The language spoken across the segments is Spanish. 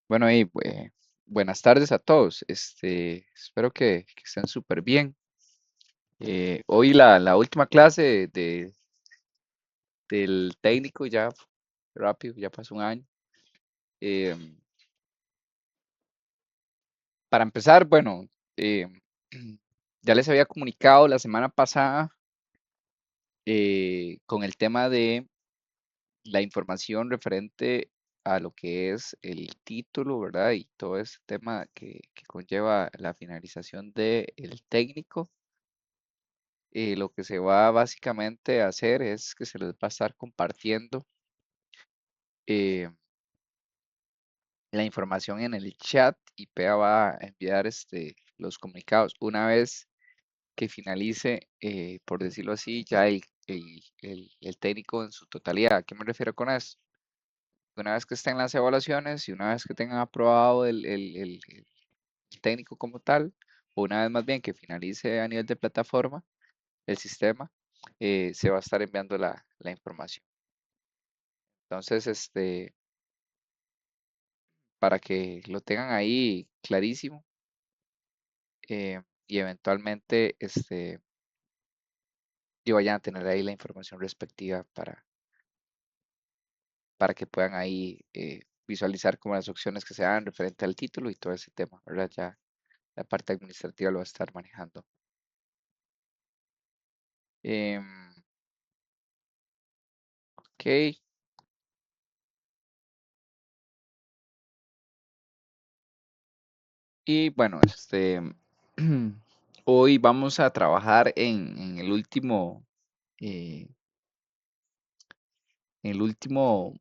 Bueno, y buenas tardes a todos. Espero que estén súper bien. Hoy la última clase del técnico ya rápido, ya pasó un año. Eh, para empezar, bueno, eh, ya les había comunicado la semana pasada con el tema de la información referente a lo que es el título, ¿verdad? Y todo ese tema que conlleva la finalización del técnico. Lo que se va básicamente a hacer es que se les va a estar compartiendo eh, la información en el chat y PEA va a enviar los comunicados. Una vez que finalice, por decirlo así, ya el técnico en su totalidad. ¿A qué me refiero con eso? Una vez que estén las evaluaciones y una vez que tengan aprobado el técnico como tal, o una vez más bien que finalice a nivel de plataforma el sistema, se va a estar enviando la información. Entonces, para que lo tengan ahí clarísimo y eventualmente y vayan a tener ahí la información respectiva para que puedan ahí visualizar como las opciones que se dan referente al título y todo ese tema, ¿verdad? Ya la parte administrativa lo va a estar manejando. Em, ok, y bueno, hoy vamos a trabajar en eh, El último,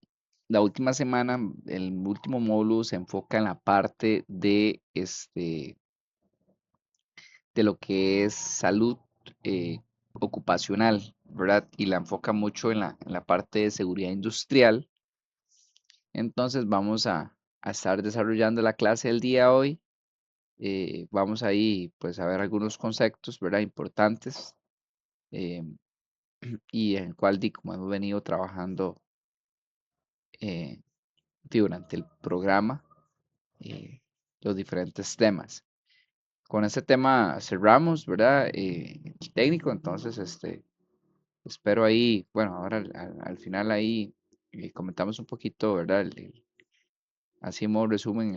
la última semana, el último módulo se enfoca en la parte de lo que es salud ocupacional, ¿verdad? Y la enfoca mucho en la parte de seguridad industrial. Entonces vamos a estar desarrollando la clase del día de hoy. Vamos ahí pues a ver algunos conceptos, ¿verdad? Importantes eh, y en el cual, como hemos venido trabajando eh, durante el programa eh, los diferentes temas. Con este tema cerramos, ¿verdad? El técnico, entonces, espero ahí, bueno, ahora al final ahí comentamos un poquito, ¿verdad? Así en modo resumen,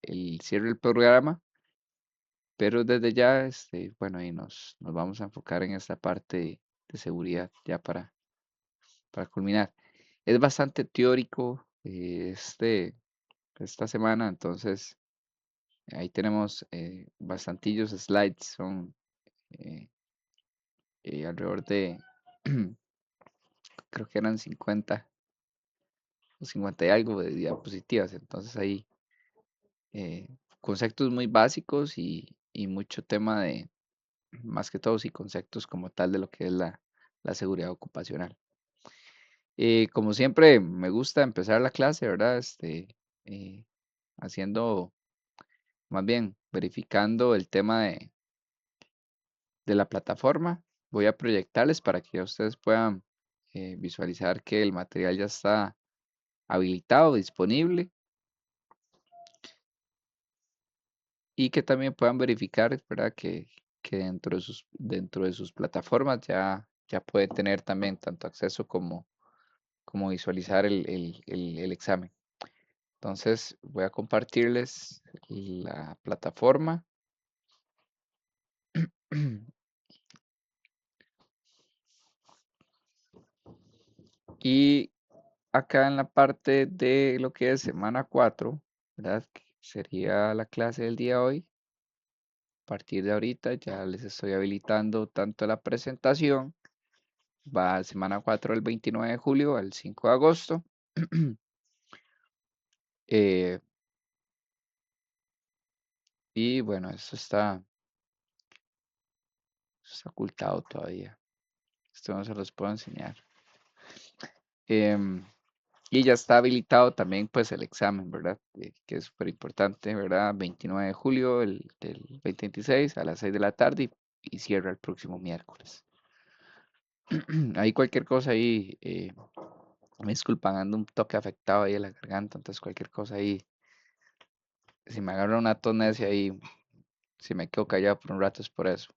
el cierre del programa, pero desde ya, bueno, ahí nos vamos a enfocar en esta parte de seguridad ya para culminar. Es bastante teórico esta semana, entonces ahí tenemos bastantillos slides, son eh, alrededor de, creo que eran 50 o 50 y algo de diapositivas. Entonces ahí eh, conceptos muy básicos y mucho tema de, más que todo, sí, conceptos como tal de lo que es la seguridad ocupacional. Como siempre, me gusta empezar la clase, ¿verdad? Eh, haciendo, más bien, verificando el tema de la plataforma. Voy a proyectarles para que ustedes puedan visualizar que el material ya está habilitado, disponible y que también puedan verificar, ¿verdad? Que dentro de sus plataformas ya puede tener también tanto acceso como visualizar el examen. Entonces voy a compartirles la plataforma y acá en la parte de lo que es semana 4, ¿verdad? Que sería la clase del día de hoy. A partir de ahorita ya les estoy habilitando tanto la presentación, va a semana 4 del 29 de julio al 5 de agosto. Eh, y bueno, está ocultado todavía. Esto no se los puedo enseñar. Em, y ya está habilitado también pues el examen, ¿verdad? Que es súper importante, ¿verdad? 29 de julio del 2026 a las 6 de la tarde y cierra el próximo miércoles. Ahí cualquier cosa ahí Me disculpan, ando un toque afectado ahí de la garganta, entonces cualquier cosa ahí, si me agarra una tos necia ahí, si me quedo callado por un rato es por eso.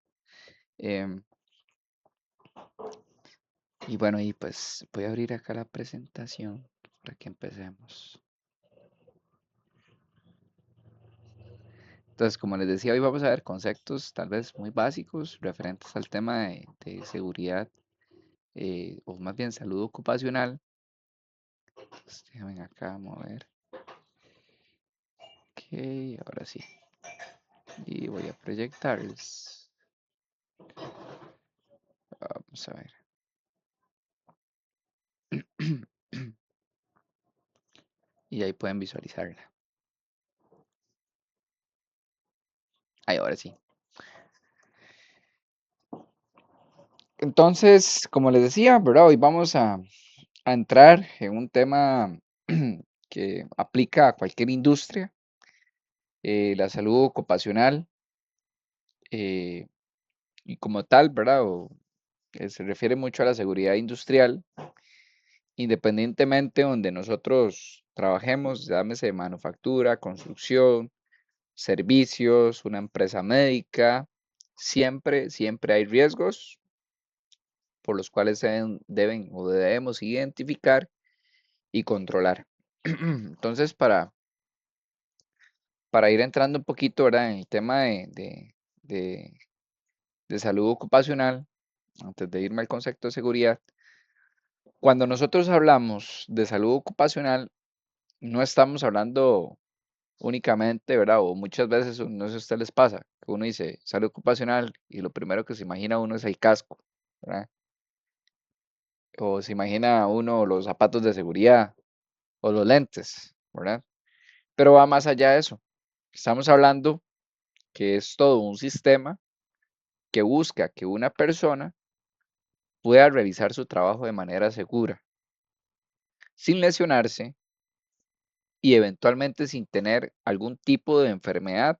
Em, y bueno, y pues voy a abrir acá la presentación para que empecemos. Entonces, como les decía, hoy vamos a ver conceptos tal vez muy básicos referentes al tema de seguridad, o más bien salud ocupacional. Pues, déjenme acá mover. Ok, ahora sí. Y voy a proyectarles. Vamos a ver. Y ahí pueden visualizarla. Ahí, ahora sí. Entonces, como les decía, ¿verdad? Hoy vamos a entrar en un tema que aplica a cualquier industria, la salud ocupacional, eh, y como tal, ¿verdad? Se refiere mucho a la seguridad industrial, independientemente donde nosotros trabajemos, llámese manufactura, construcción, servicios, una empresa médica, siempre hay riesgos por los cuales deben o debemos identificar y controlar. Entonces, para ir entrando un poquito, ¿verdad? En el tema de- de salud ocupacional, antes de irme al concepto de seguridad, cuando nosotros hablamos de salud ocupacional, no estamos hablando únicamente, ¿verdad? O muchas veces, no sé si a ustedes les pasa, que uno dice salud ocupacional y lo primero que se imagina uno es el casco, ¿verdad? O se imagina uno los zapatos de seguridad o los lentes, ¿verdad? Pero va más allá de eso. Estamos hablando que es todo un sistema que busca que una persona pueda realizar su trabajo de manera segura, sin lesionarse y eventualmente sin tener algún tipo de enfermedad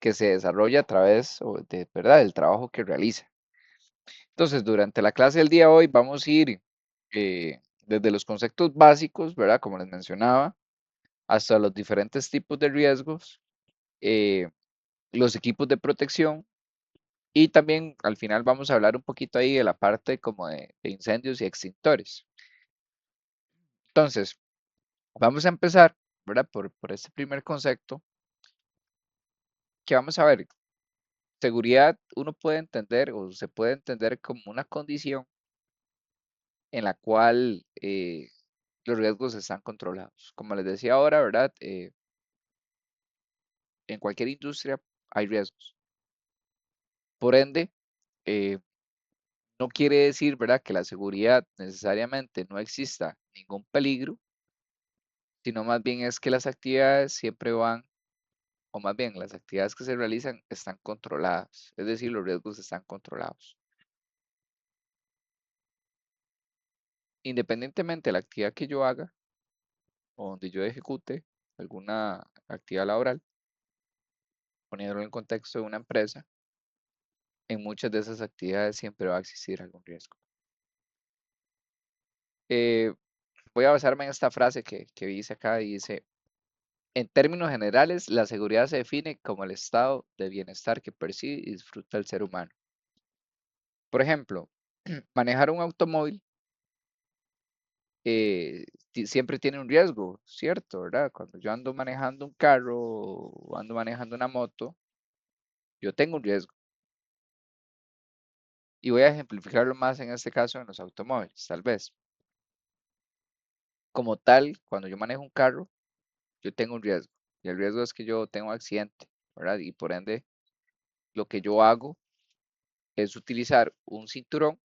que se desarrolla a través de, ¿verdad? Del trabajo que realiza. Entonces, durante la clase del día de hoy vamos a ir desde los conceptos básicos, ¿verdad? Como les mencionaba, hasta los diferentes tipos de riesgos, eh, los equipos de protección y también al final vamos a hablar un poquito ahí de la parte como de incendios y extintores. Entonces, vamos a empezar, ¿verdad? Por este primer concepto, que vamos a ver, seguridad uno puede entender o se puede entender como una condición en la cual los riesgos están controlados. Como les decía ahora, ¿verdad? En cualquier industria hay riesgos. Por ende, eh, no quiere decir, ¿verdad?, que la seguridad necesariamente no exista ningún peligro, sino más bien es que las actividades siempre van, o más bien las actividades que se realizan están controladas, es decir, los riesgos están controlados. Independientemente de la actividad que yo haga o donde yo ejecute alguna actividad laboral, poniéndolo en contexto de una empresa, en muchas de esas actividades siempre va a existir algún riesgo. Eh, Voy a basarme en esta frase que dice acá y dice, en términos generales, la seguridad se define como el estado de bienestar que percibe y disfruta el ser humano. Por ejemplo, manejar un automóvil siempre tiene un riesgo, ¿cierto? ¿Verdad? Cuando yo ando manejando un carro o ando manejando una moto, yo tengo un riesgo. Y voy a ejemplificarlo más en este caso en los automóviles, tal vez. Como tal, cuando yo manejo un carro, yo tengo un riesgo. Y el riesgo es que yo tengo un accidente, ¿verdad? Y por ende, lo que yo hago es utilizar un cinturón,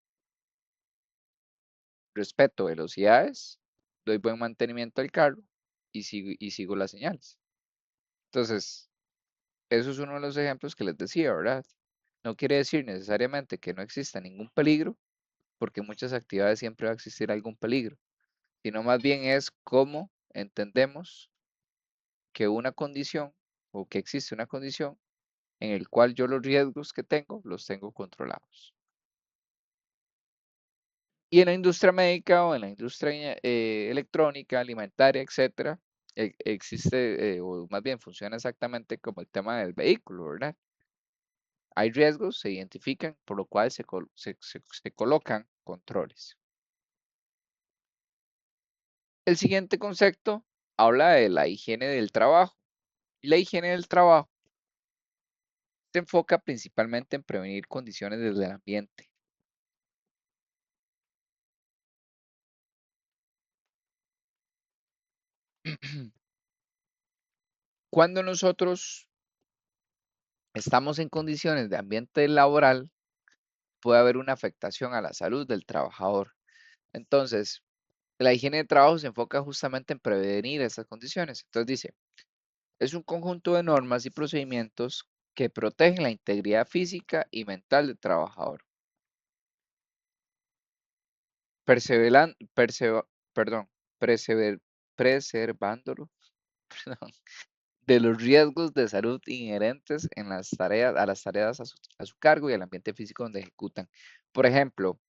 respeto velocidades, doy buen mantenimiento al carro y sigo las señales. Entonces, eso es uno de los ejemplos que les decía, ¿verdad? No quiere decir necesariamente que no exista ningún peligro, porque en muchas actividades siempre va a existir algún peligro, sino más bien es cómo entendemos que una condición o que existe una condición en el cual yo los riesgos que tengo los tengo controlados. Y en la industria médica o en la industria electrónica, alimentaria, etcétera, existe, o más bien funciona exactamente como el tema del vehículo, ¿verdad? Hay riesgos, se identifican, por lo cual se colocan controles. El siguiente concepto habla de la higiene del trabajo. Y la higiene del trabajo se enfoca principalmente en prevenir condiciones desde el ambiente. Cuando nosotros estamos en condiciones de ambiente laboral, puede haber una afectación a la salud del trabajador. Entonces, la higiene de trabajo se enfoca justamente en prevenir esas condiciones. Entonces dice, es un conjunto de normas y procedimientos que protegen la integridad física y mental del trabajador, perseveran- perseva- perdón, persever- preservándolo, perdón, de los riesgos de salud inherentes en las tareas, a las tareas a su cargo y al ambiente físico donde ejecutan. Por ejemplo,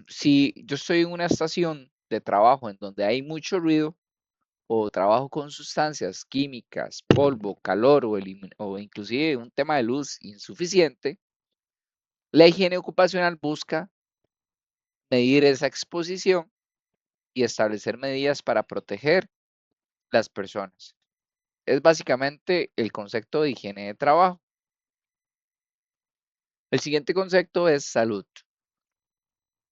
si yo estoy en una estación de trabajo en donde hay mucho ruido o trabajo con sustancias químicas, polvo, calor o inclusive un tema de luz insuficiente, la higiene ocupacional busca medir esa exposición y establecer medidas para proteger las personas. Es básicamente el concepto de higiene de trabajo. El siguiente concepto es salud.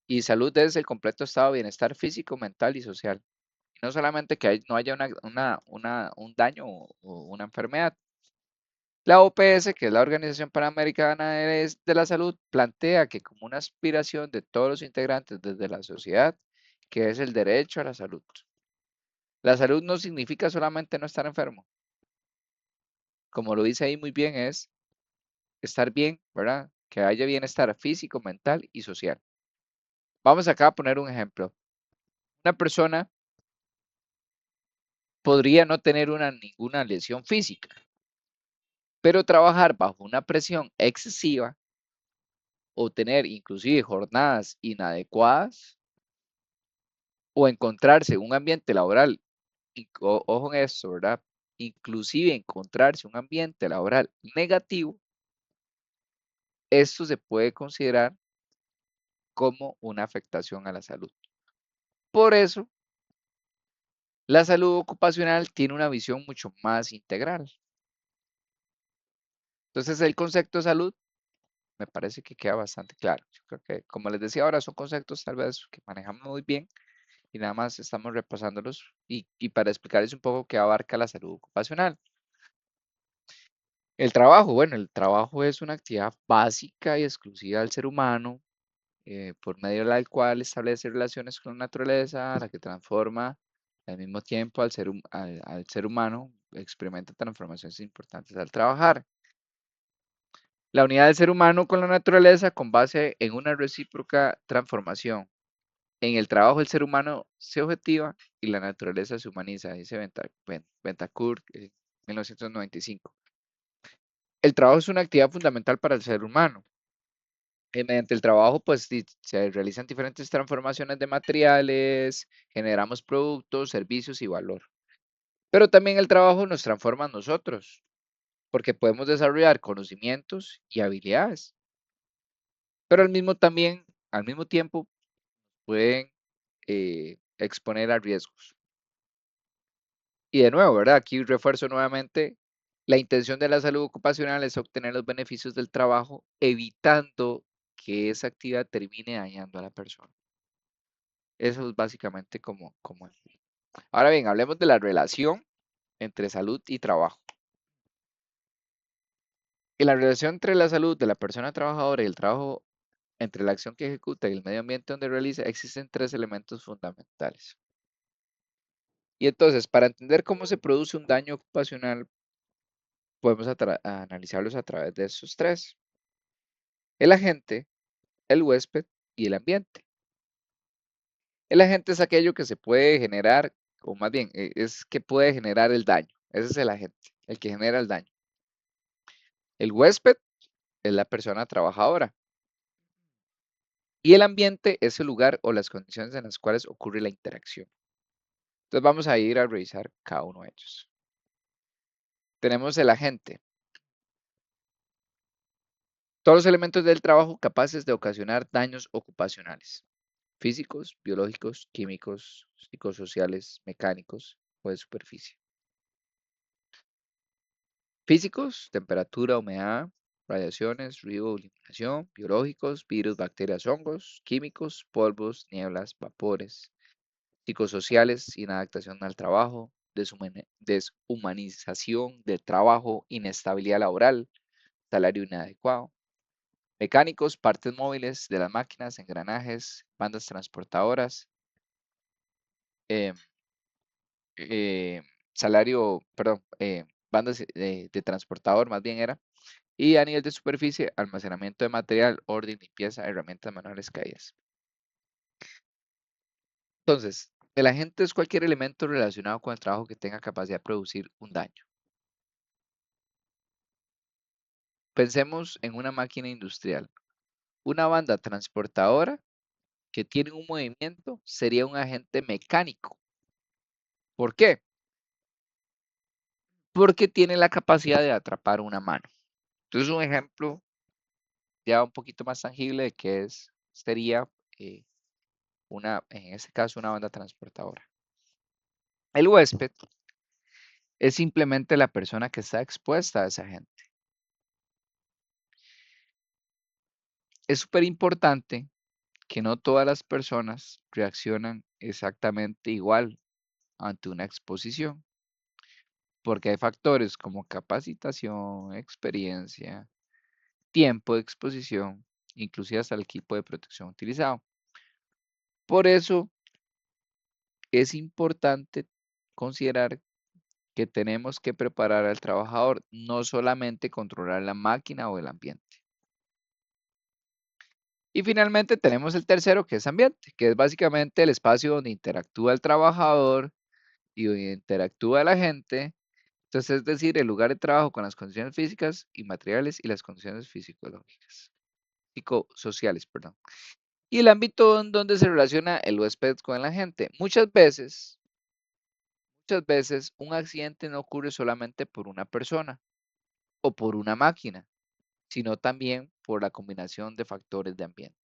Y salud es el completo estado de bienestar físico, mental y social. No solamente que no haya un daño o una enfermedad. La OPS, que es la Organización Panamericana de la Salud, plantea que como una aspiración de todos los integrantes desde la sociedad, que es el derecho a la salud. La salud no significa solamente no estar enfermo. Como lo dice ahí muy bien, es estar bien, ¿verdad? Que haya bienestar físico, mental y social. Vamos acá a poner un ejemplo. Una persona podría no tener ninguna lesión física, pero trabajar bajo una presión excesiva o tener inclusive jornadas inadecuadas o encontrarse en un ambiente laboral, ojo en esto, ¿verdad? Inclusive encontrarse un ambiente laboral negativo, esto se puede considerar como una afectación a la salud. Por eso, la salud ocupacional tiene una visión mucho más integral. Entonces, el concepto de salud me parece que queda bastante claro. Yo creo que, como les decía ahora, son conceptos tal vez que manejamos muy bien y nada más estamos repasándolos y para explicarles un poco qué abarca la salud ocupacional. El trabajo, bueno, el trabajo es una actividad básica y exclusiva del ser humano, por medio de la cual establece relaciones con la naturaleza, la que transforma al mismo tiempo al ser humano, experimenta transformaciones importantes al trabajar. La unidad del ser humano con la naturaleza con base en una recíproca transformación. En el trabajo el ser humano se objetiva y la naturaleza se humaniza, dice Bentancur en 1995. El trabajo es una actividad fundamental para el ser humano. Mediante el trabajo, pues se realizan diferentes transformaciones de materiales, generamos productos, servicios y valor. Pero también el trabajo nos transforma a nosotros, porque podemos desarrollar conocimientos y habilidades, pero al mismo tiempo, pueden exponer a riesgos. Y de nuevo, ¿verdad? Aquí refuerzo nuevamente, la intención de la salud ocupacional es obtener los beneficios del trabajo, evitando que esa actividad termine dañando a la persona. Eso es básicamente como es. Ahora bien, hablemos de la relación entre salud y trabajo. En la relación entre la salud de la persona trabajadora y el trabajo, entre la acción que ejecuta y el medio ambiente donde realiza, existen tres elementos fundamentales. Y entonces, para entender cómo se produce un daño ocupacional, podemos analizarlos a través de estos tres. El agente, el huésped y el ambiente. El agente es aquello que se puede generar, o más bien, es que puede generar el daño. Ese es el agente, el que genera el daño. El huésped es la persona trabajadora Y el ambiente es el lugar o las condiciones en las cuales ocurre la interacción. Entonces vamos a ir a revisar cada uno de ellos. Tenemos el agente. Todos los elementos del trabajo capaces de ocasionar daños ocupacionales, físicos, biológicos, químicos, psicosociales, mecánicos o de superficie. Físicos, temperatura, humedad, radiaciones, ruido, iluminación, biológicos, virus, bacterias, hongos, químicos, polvos, nieblas, vapores, psicosociales, inadaptación al trabajo, deshumanización del trabajo, inestabilidad laboral, salario inadecuado. Mecánicos, partes móviles de las máquinas, engranajes, bandas transportadoras, eh, eh, bandas de transportador más bien era. Y a nivel de superficie, almacenamiento de material, orden, limpieza, herramientas manuales caídas. Entonces, el agente es cualquier elemento relacionado con el trabajo que tenga capacidad de producir un daño. Pensemos en una máquina industrial. Una banda transportadora que tiene un movimiento sería un agente mecánico. ¿Por qué? Porque tiene la capacidad de atrapar una mano. Entonces, un ejemplo ya un poquito más tangible de qué sería eh, en este caso, una banda transportadora. El huésped es simplemente la persona que está expuesta a esa gente. Es súper importante que no todas las personas reaccionan exactamente igual ante una exposición, porque hay factores como capacitación, experiencia, tiempo de exposición, inclusive hasta el equipo de protección utilizado. Por eso es importante considerar que tenemos que preparar al trabajador, no solamente controlar la máquina o el ambiente. Y finalmente tenemos el tercero, que es ambiente, que es básicamente el espacio donde interactúa el trabajador y donde interactúa la gente. Entonces, es decir, el lugar de trabajo con las condiciones físicas y materiales y las condiciones psicológicas, psicosociales, perdón. Y el ámbito en donde se relaciona el huésped con la gente. Muchas veces un accidente no ocurre solamente por una persona o por una máquina, sino también por la combinación de factores de ambiente.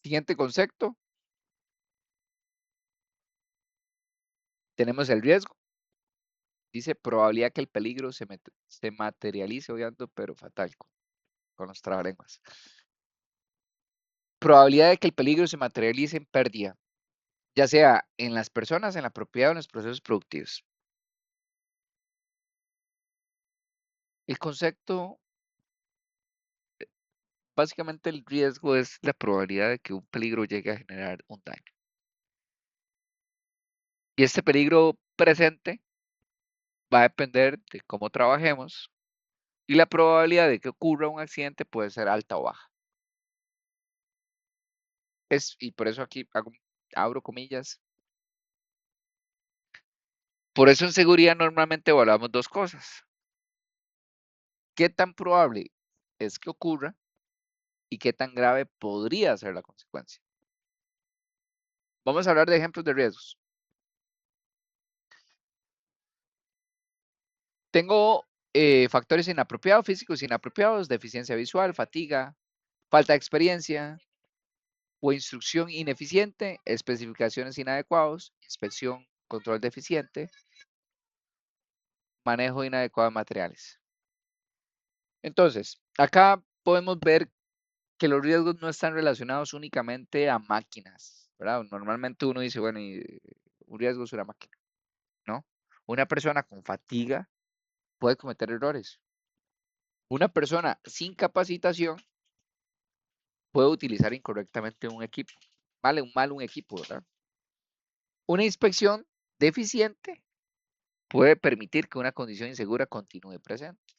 Siguiente concepto, tenemos el riesgo. Dice probabilidad que el peligro se materialice, obviando, pero fatal con los trabalenguas. Probabilidad de que el peligro se materialice en pérdida, ya sea en las personas, en la propiedad o en los procesos productivos. El concepto, básicamente el riesgo es la probabilidad de que un peligro llegue a generar un daño. Y este peligro presente va a depender de cómo trabajemos y la probabilidad de que ocurra un accidente puede ser alta o baja. Y por eso aquí abro comillas. Por eso en seguridad normalmente evaluamos dos cosas. ¿Qué tan probable es que ocurra y qué tan grave podría ser la consecuencia? Vamos a hablar de ejemplos de riesgos. Tengo factores inapropiados, físicos inapropiados, deficiencia visual, fatiga, falta de experiencia o instrucción ineficiente, especificaciones inadecuados, inspección, control deficiente, manejo inadecuado de materiales. Entonces, acá podemos ver que los riesgos no están relacionados únicamente a máquinas, ¿verdad? Normalmente uno dice, bueno, un riesgo es una máquina, ¿no? Una persona con fatiga puede cometer errores. Una persona sin capacitación puede utilizar incorrectamente un equipo. Vale, un equipo, ¿verdad? Una inspección deficiente puede permitir que una condición insegura continúe presente.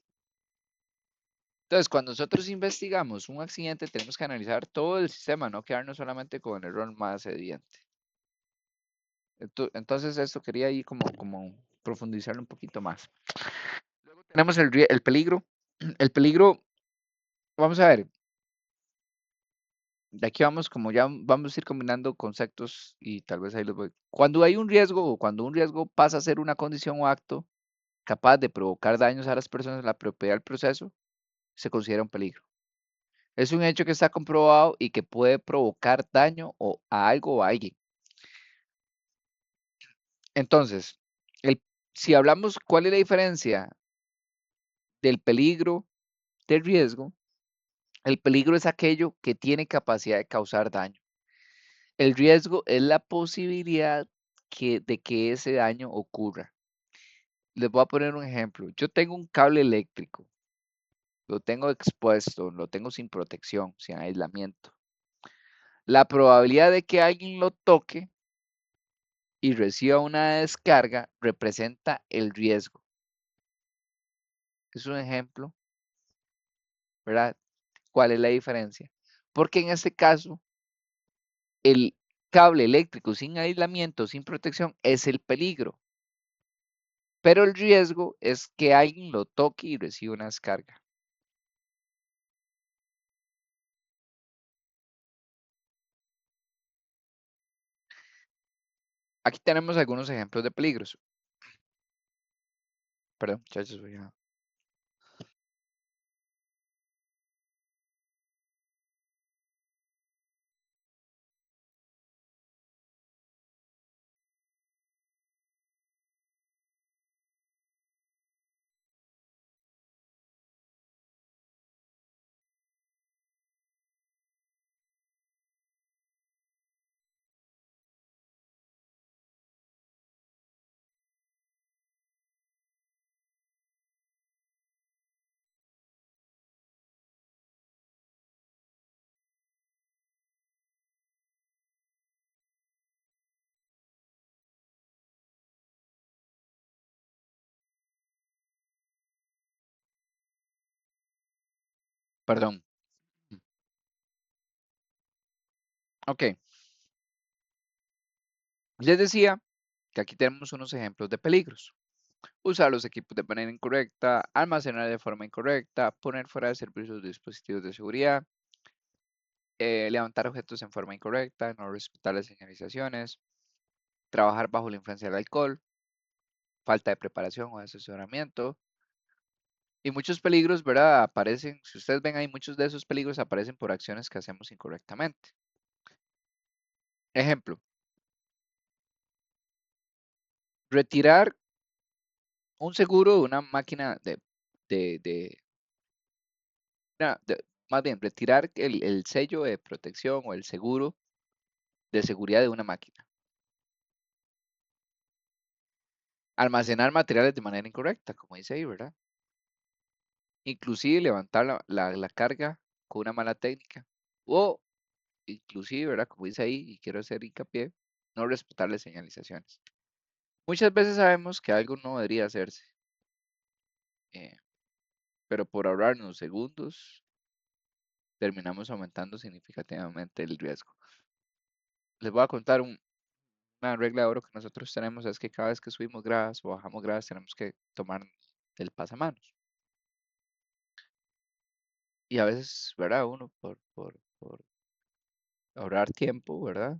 Entonces, cuando nosotros investigamos un accidente, tenemos que analizar todo el sistema, no quedarnos solamente con el error más evidente. Entonces, esto quería ahí como profundizar un poquito más. Luego tenemos el peligro. El peligro Vamos a ver, de aquí vamos como ya vamos a ir combinando conceptos y tal vez ahí los voy. Cuando hay un riesgo o cuando un riesgo pasa a ser una condición o acto capaz de provocar daños a las personas en la propiedad del proceso, se considera un peligro. Es un hecho que está comprobado y que puede provocar daño o a algo o a alguien. Entonces, el, si hablamos cuál es la diferencia del peligro del riesgo, el peligro es aquello que tiene capacidad de causar daño. El riesgo es la posibilidad de que ese daño ocurra. Les voy a poner un ejemplo. Yo tengo un cable eléctrico, lo tengo expuesto, lo tengo sin protección, sin aislamiento. La probabilidad de que alguien lo toque y reciba una descarga representa el riesgo. Es un ejemplo, ¿verdad? ¿Cuál es la diferencia? Porque en este caso, el cable eléctrico sin aislamiento, sin protección, es el peligro. Pero el riesgo es que alguien lo toque y reciba una descarga. Aquí tenemos algunos ejemplos de peligros. Perdón, muchachos, perdón. Ok, les decía que aquí tenemos unos ejemplos de peligros. Usar los equipos de manera incorrecta, almacenar de forma incorrecta, poner fuera de servicio los dispositivos de seguridad, levantar objetos en forma incorrecta, no respetar las señalizaciones, trabajar bajo la influencia del alcohol, falta de preparación o de asesoramiento. Y muchos peligros, ¿verdad? Aparecen, si ustedes ven ahí, muchos de esos peligros aparecen por acciones que hacemos incorrectamente. Ejemplo, retirar un seguro de una máquina de, más bien, retirar el sello de protección o el seguro de seguridad de una máquina. Almacenar materiales de manera incorrecta, como dice ahí, ¿verdad? Inclusive levantar la carga con una mala técnica. O inclusive, ¿verdad? Como dice ahí, y quiero hacer hincapié, no respetar las señalizaciones. Muchas veces sabemos que algo no debería hacerse, eh, pero por ahorrarnos segundos, terminamos aumentando significativamente el riesgo. Les voy a contar una regla de oro que nosotros tenemos, es que cada vez que subimos gradas o bajamos gradas tenemos que tomar el pasamanos. Y a veces, ¿verdad? Uno por ahorrar tiempo, ¿verdad?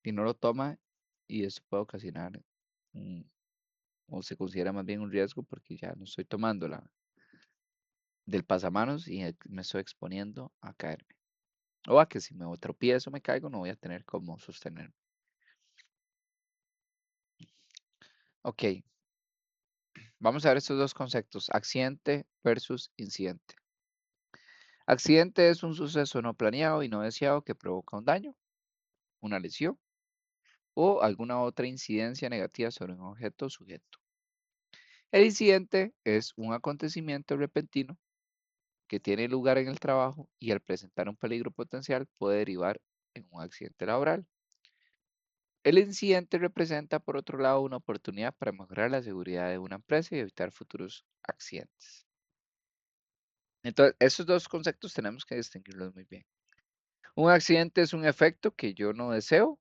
Y no lo toma y eso puede ocasionar un- o se considera más bien un riesgo porque ya no estoy tomando del pasamanos y me estoy exponiendo a caerme. O a que si me tropiezo, me caigo, no voy a tener cómo sostenerme. Ok, vamos a ver estos dos conceptos, accidente versus incidente. Accidente es un suceso no planeado y no deseado que provoca un daño, una lesión o alguna otra incidencia negativa sobre un objeto o sujeto. El incidente es un acontecimiento repentino que tiene lugar en el trabajo y al presentar un peligro potencial puede derivar en un accidente laboral. El incidente representa, por otro lado, una oportunidad para mejorar la seguridad de una empresa y evitar futuros accidentes. Entonces, esos dos conceptos tenemos que distinguirlos muy bien. Un accidente es un efecto que yo no deseo,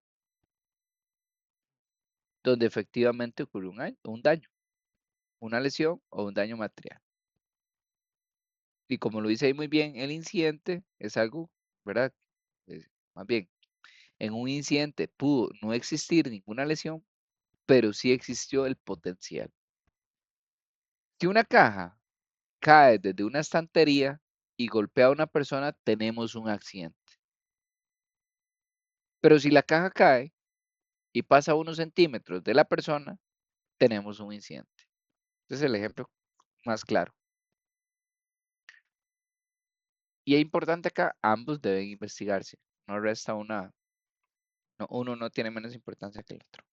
donde efectivamente ocurre un daño, una lesión o un daño material. Y como lo dice ahí muy bien, el incidente es algo, ¿verdad? Más bien, en un incidente pudo no existir ninguna lesión, pero sí existió el potencial. Si una caja cae desde una estantería y golpea a una persona, tenemos un accidente. Pero si la caja cae y pasa a unos centímetros de la persona, tenemos un incidente. Ese es el ejemplo más claro. Y es importante acá, ambos deben investigarse. No resta una, no, uno no tiene menos importancia que el otro.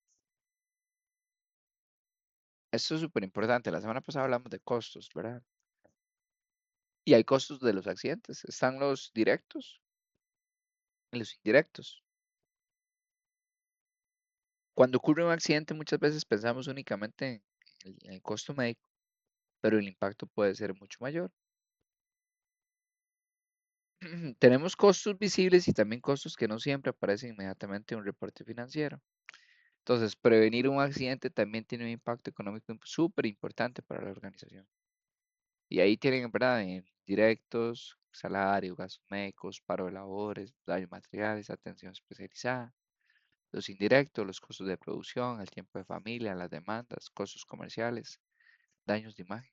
Esto es súper importante. La semana pasada hablamos de costos, ¿verdad? Y hay costos de los accidentes. Están los directos y los indirectos. Cuando ocurre un accidente, muchas veces pensamos únicamente en el costo médico, pero el impacto puede ser mucho mayor. Tenemos costos visibles y también costos que no siempre aparecen inmediatamente en un reporte financiero. Entonces, prevenir un accidente también tiene un impacto económico súper importante para la organización. Y ahí tienen, ¿verdad? En directos, salario, gastos médicos, paro de labores, daños materiales, atención especializada. Los indirectos, los costos de producción, el tiempo de familia, las demandas, costos comerciales, daños de imagen.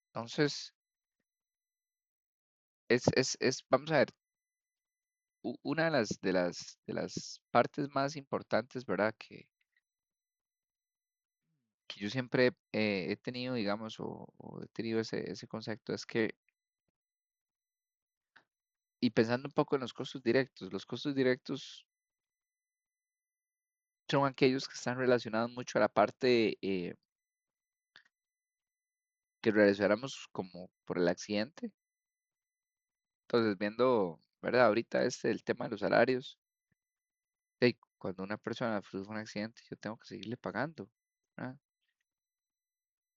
Entonces, vamos a ver, una de las partes más importantes, ¿verdad? Que yo siempre he tenido, digamos, o he tenido ese concepto, es que, y pensando un poco en los costos directos son aquellos que están relacionados mucho a la parte que realizáramos como por el accidente. Entonces, viendo, ¿verdad? Ahorita el tema de los salarios, cuando una persona sufre un accidente, yo tengo que seguirle pagando, ¿verdad?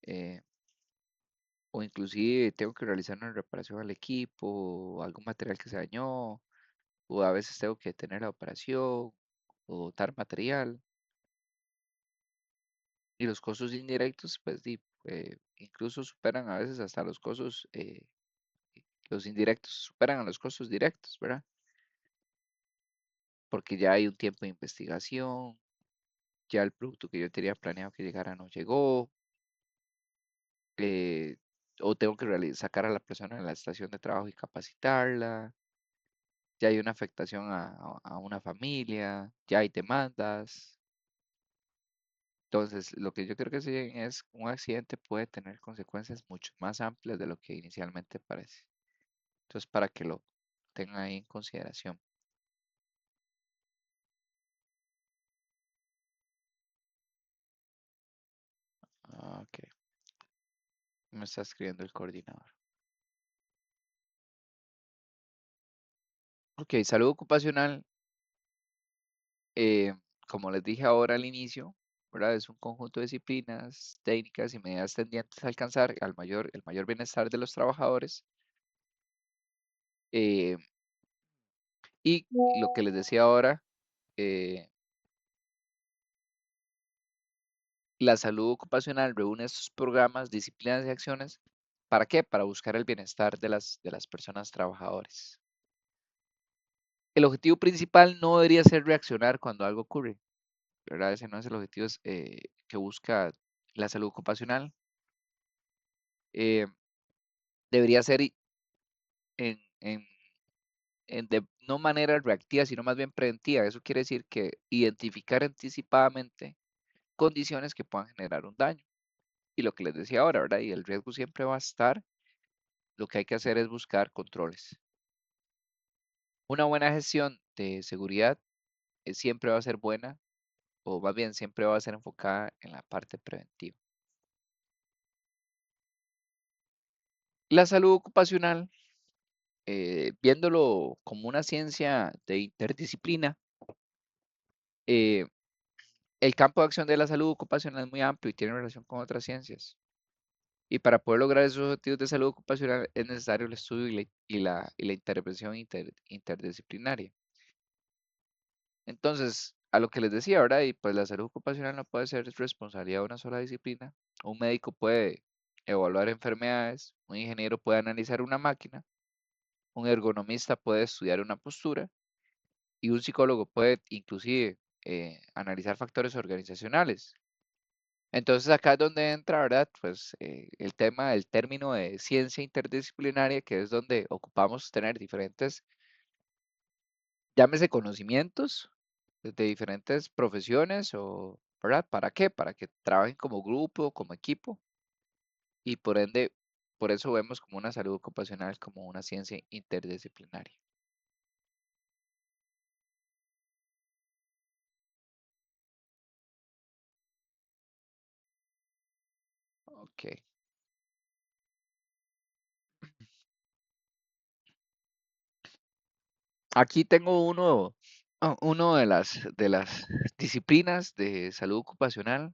Eh, o inclusive tengo que realizar una reparación al equipo, o algún material que se dañó, o a veces tengo que tener la operación, o dar material. Y los costos indirectos, pues, incluso superan a veces hasta los indirectos superan a los costos directos, ¿verdad? Porque ya hay un tiempo de investigación, ya el producto que yo tenía planeado que llegara no llegó, eh, o tengo que sacar a la persona en la estación de trabajo y capacitarla, ya hay una afectación a una familia, ya hay demandas. Entonces, lo que yo creo que sí es un accidente puede tener consecuencias mucho más amplias de lo que inicialmente parece. Entonces, para que lo tengan ahí en consideración. Ok, me está escribiendo el coordinador. Ok, salud ocupacional, eh, como les dije ahora al inicio, ¿verdad? Es un conjunto de disciplinas, técnicas y medidas tendientes a alcanzar el mayor bienestar de los trabajadores. eh, y lo que les decía ahora, eh, la salud ocupacional reúne estos programas, disciplinas y acciones. ¿Para qué? Para buscar el bienestar de las personas trabajadoras. El objetivo principal no debería ser reaccionar cuando algo ocurre, ¿verdad? Ese no es el objetivo que busca la salud ocupacional. Eh, debería ser en de no manera reactiva, sino más bien preventiva. Eso quiere decir que identificar anticipadamente condiciones que puedan generar un daño. Y lo que les decía ahora, ¿verdad? Y el riesgo siempre va a estar. Lo que hay que hacer es buscar controles. Una buena gestión de seguridad siempre va a ser buena, o más bien siempre va a ser enfocada en la parte preventiva. La salud ocupacional, viéndolo como una ciencia de interdisciplina, eh, el campo de acción de la salud ocupacional es muy amplio y tiene relación con otras ciencias. Y para poder lograr esos objetivos de salud ocupacional es necesario el estudio y la intervención interdisciplinaria. Entonces, a lo que les decía, ¿verdad? Y pues la salud ocupacional no puede ser responsabilidad de una sola disciplina. Un médico puede evaluar enfermedades, un ingeniero puede analizar una máquina, un ergonomista puede estudiar una postura y un psicólogo puede inclusive analizar factores organizacionales. Entonces acá es donde entra, ¿verdad? Pues el tema del término de ciencia interdisciplinaria, que es donde ocupamos tener diferentes, llámese conocimientos de diferentes profesiones o, ¿verdad? ¿Para qué? Para que trabajen como grupo, como equipo y por ende, por eso vemos como una salud ocupacional como una ciencia interdisciplinaria. Ok. Aquí tengo uno de las disciplinas de salud ocupacional,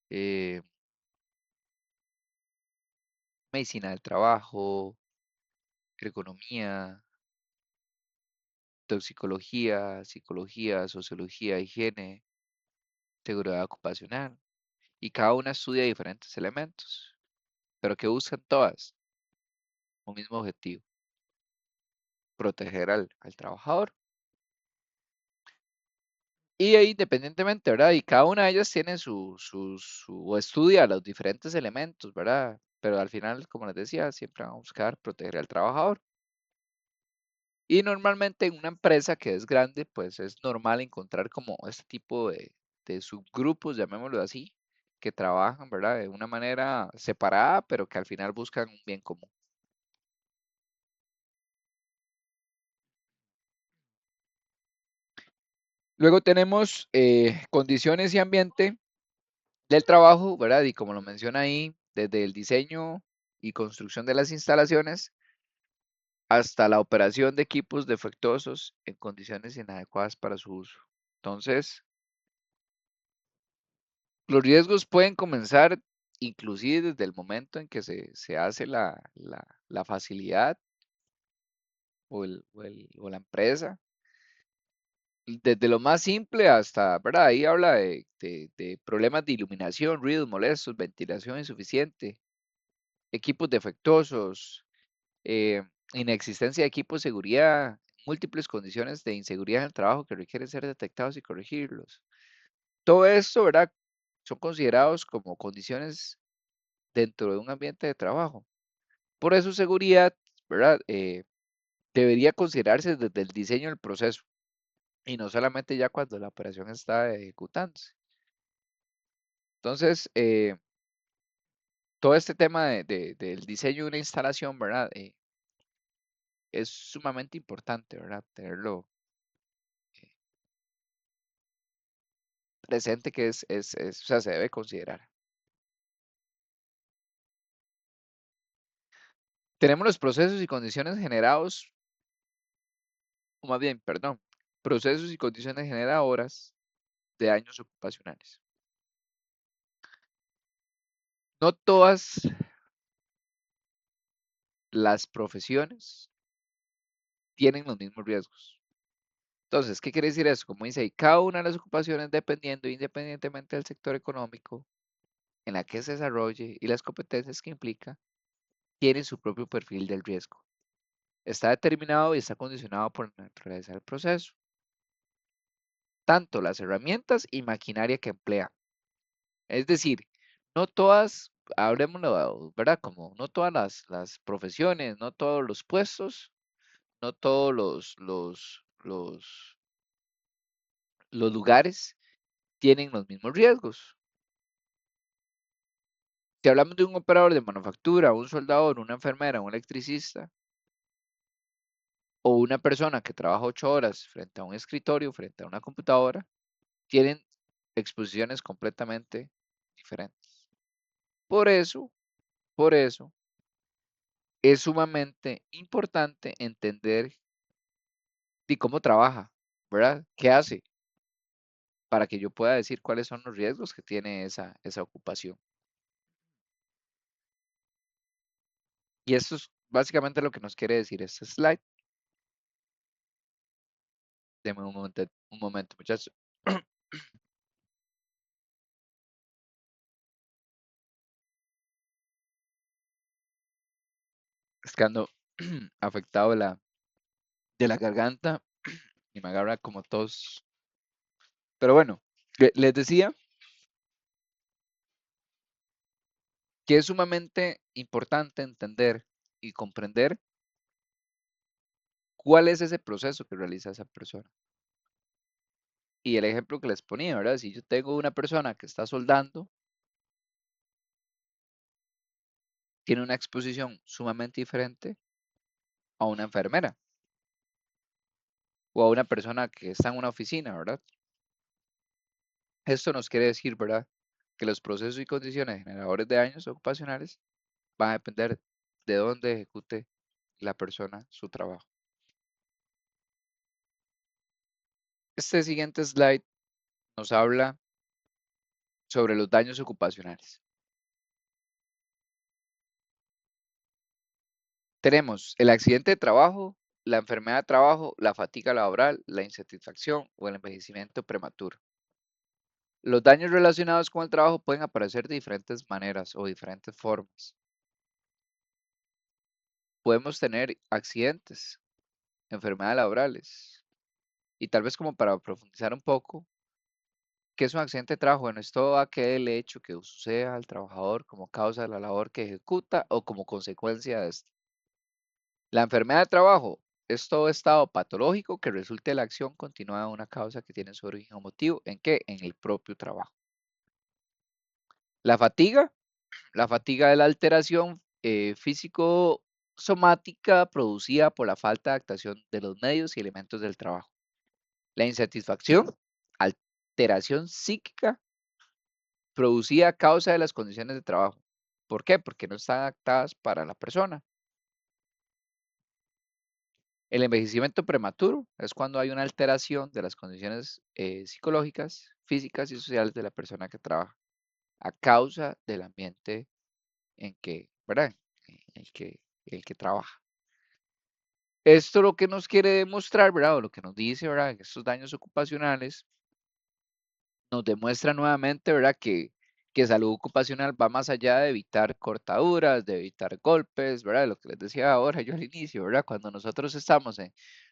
eh, medicina del trabajo, ergonomía, toxicología, psicología, sociología, higiene, seguridad ocupacional, y cada una estudia diferentes elementos, pero que buscan todas un mismo objetivo, proteger al trabajador. Y ahí, independientemente, ¿verdad? Y cada una de ellas tiene o estudia los diferentes elementos, ¿verdad? Pero al final, como les decía, siempre van a buscar proteger al trabajador. Y normalmente en una empresa que es grande, pues es normal encontrar como este tipo de subgrupos, llamémoslo así, que trabajan, ¿verdad? De una manera separada, pero que al final buscan un bien común. Luego tenemos condiciones y ambiente del trabajo, ¿verdad? Y como lo menciona ahí, desde el diseño y construcción de las instalaciones hasta la operación de equipos defectuosos en condiciones inadecuadas para su uso. Entonces, los riesgos pueden comenzar inclusive desde el momento en que se hace la facilidad o la empresa, desde lo más simple hasta, ¿verdad? Ahí habla de problemas de iluminación, ruidos molestos, ventilación insuficiente, equipos defectuosos, eh, inexistencia de equipos de seguridad, múltiples condiciones de inseguridad en el trabajo que requieren ser detectados y corregirlos. Todo esto, ¿verdad? Son considerados como condiciones dentro de un ambiente de trabajo. Por eso seguridad, ¿verdad? Debería considerarse desde el diseño del proceso y no solamente ya cuando la operación está ejecutándose. Entonces, todo este tema del diseño de una instalación, ¿verdad? Es sumamente importante, ¿verdad? Tenerlo presente que o sea, se debe considerar. Tenemos los procesos y condiciones generados, o más bien, perdón, procesos y condiciones generadoras de daños ocupacionales. No todas las profesiones tienen los mismos riesgos. Entonces, ¿qué quiere decir eso? Como dice ahí, cada una de las ocupaciones, dependiendo independientemente del sector económico en la que se desarrolle y las competencias que implica, tienen su propio perfil del riesgo. Está determinado y está condicionado por la naturaleza del proceso, tanto las herramientas y maquinaria que emplea. Es decir, no todas, hablemoslo, ¿verdad? Como no todas las profesiones, no todos los puestos, no todos los lugares tienen los mismos riesgos. Si hablamos de un operador de manufactura, un soldador, una enfermera, un electricista, o una persona que trabaja 8 horas frente a un escritorio, frente a una computadora, tienen exposiciones completamente diferentes. Por eso, por eso, es sumamente importante entender de cómo trabaja, ¿verdad? ¿Qué hace? Para que yo pueda decir cuáles son los riesgos que tiene esa ocupación. Y esto es básicamente lo que nos quiere decir este slide. Deme un momento, muchachos. que ando afectado de la garganta y me agarra como tos. Pero bueno, les decía que es sumamente importante entender y comprender cuál es ese proceso que realiza esa persona. Y el ejemplo que les ponía, ¿verdad? Si yo tengo una persona que está soldando, tiene una exposición sumamente diferente a una enfermera o a una persona que está en una oficina, ¿verdad? Esto nos quiere decir, ¿verdad? Que los procesos y condiciones generadores de daños ocupacionales van a depender de dónde ejecute la persona su trabajo. Este siguiente slide nos habla sobre los daños ocupacionales. Tenemos el accidente de trabajo, la enfermedad de trabajo, la fatiga laboral, la insatisfacción o el envejecimiento prematuro. Los daños relacionados con el trabajo pueden aparecer de diferentes maneras o diferentes formas. Podemos tener accidentes, enfermedades laborales y tal vez como para profundizar un poco, ¿qué es un accidente de trabajo? Bueno, es todo aquel hecho que suceda al trabajador como causa de la labor que ejecuta o como consecuencia de esto. La enfermedad de trabajo es todo estado patológico que resulte de la acción continuada de una causa que tiene su origen o motivo ¿en qué? En el propio trabajo. La fatiga, la fatiga es la alteración físico-somática producida por la falta de adaptación de los medios y elementos del trabajo. La insatisfacción, alteración psíquica producida a causa de las condiciones de trabajo. ¿Por qué? Porque no están adaptadas para la persona. El envejecimiento prematuro es cuando hay una alteración de las condiciones psicológicas, físicas y sociales de la persona que trabaja a causa del ambiente en que, ¿verdad? En el que trabaja. Esto lo que nos quiere demostrar, ¿verdad? O lo que nos dice, ¿verdad? Que estos daños ocupacionales nos demuestra nuevamente, ¿verdad? Que salud ocupacional va más allá de evitar cortaduras, de evitar golpes, ¿verdad? Lo que les decía ahora yo al inicio, ¿verdad? Cuando nosotros estamos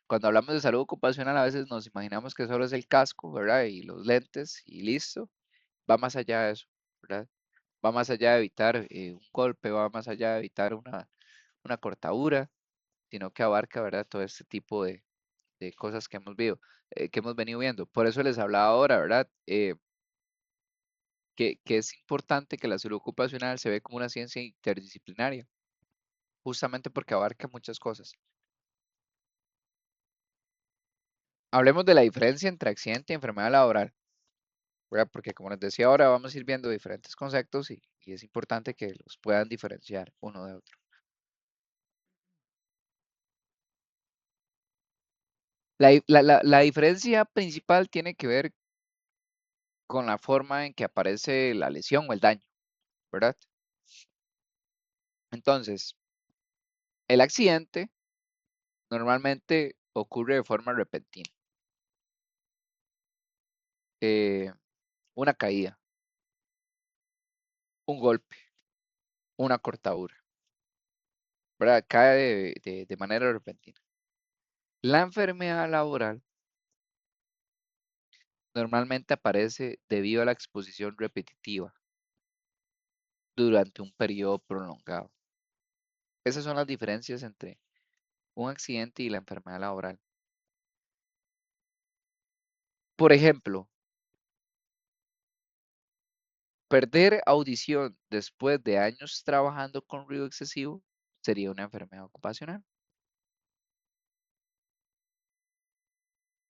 cuando hablamos de salud ocupacional, a veces nos imaginamos que solo es el casco, ¿verdad? Y los lentes y listo. Va más allá de eso, ¿verdad? Va más allá de evitar un golpe, va más allá de evitar una cortadura, sino que abarca, ¿verdad? Todo este tipo de cosas que hemos venido viendo. Por eso les hablaba ahora, ¿verdad? Que es importante que la salud ocupacional se ve como una ciencia interdisciplinaria, justamente porque abarca muchas cosas. Hablemos de la diferencia entre accidente y enfermedad laboral, ¿verdad? Porque como les decía ahora, vamos a ir viendo diferentes conceptos y es importante que los puedan diferenciar uno de otro. La diferencia principal tiene que ver con la forma en que aparece la lesión o el daño, ¿verdad? Entonces, el accidente normalmente ocurre de forma repentina. eh, una caída, un golpe, una cortadura, ¿verdad? Cae de manera repentina. La enfermedad laboral normalmente aparece debido a la exposición repetitiva durante un periodo prolongado. Esas son las diferencias entre un accidente y la enfermedad laboral. Por ejemplo, perder audición después de años trabajando con ruido excesivo sería una enfermedad ocupacional.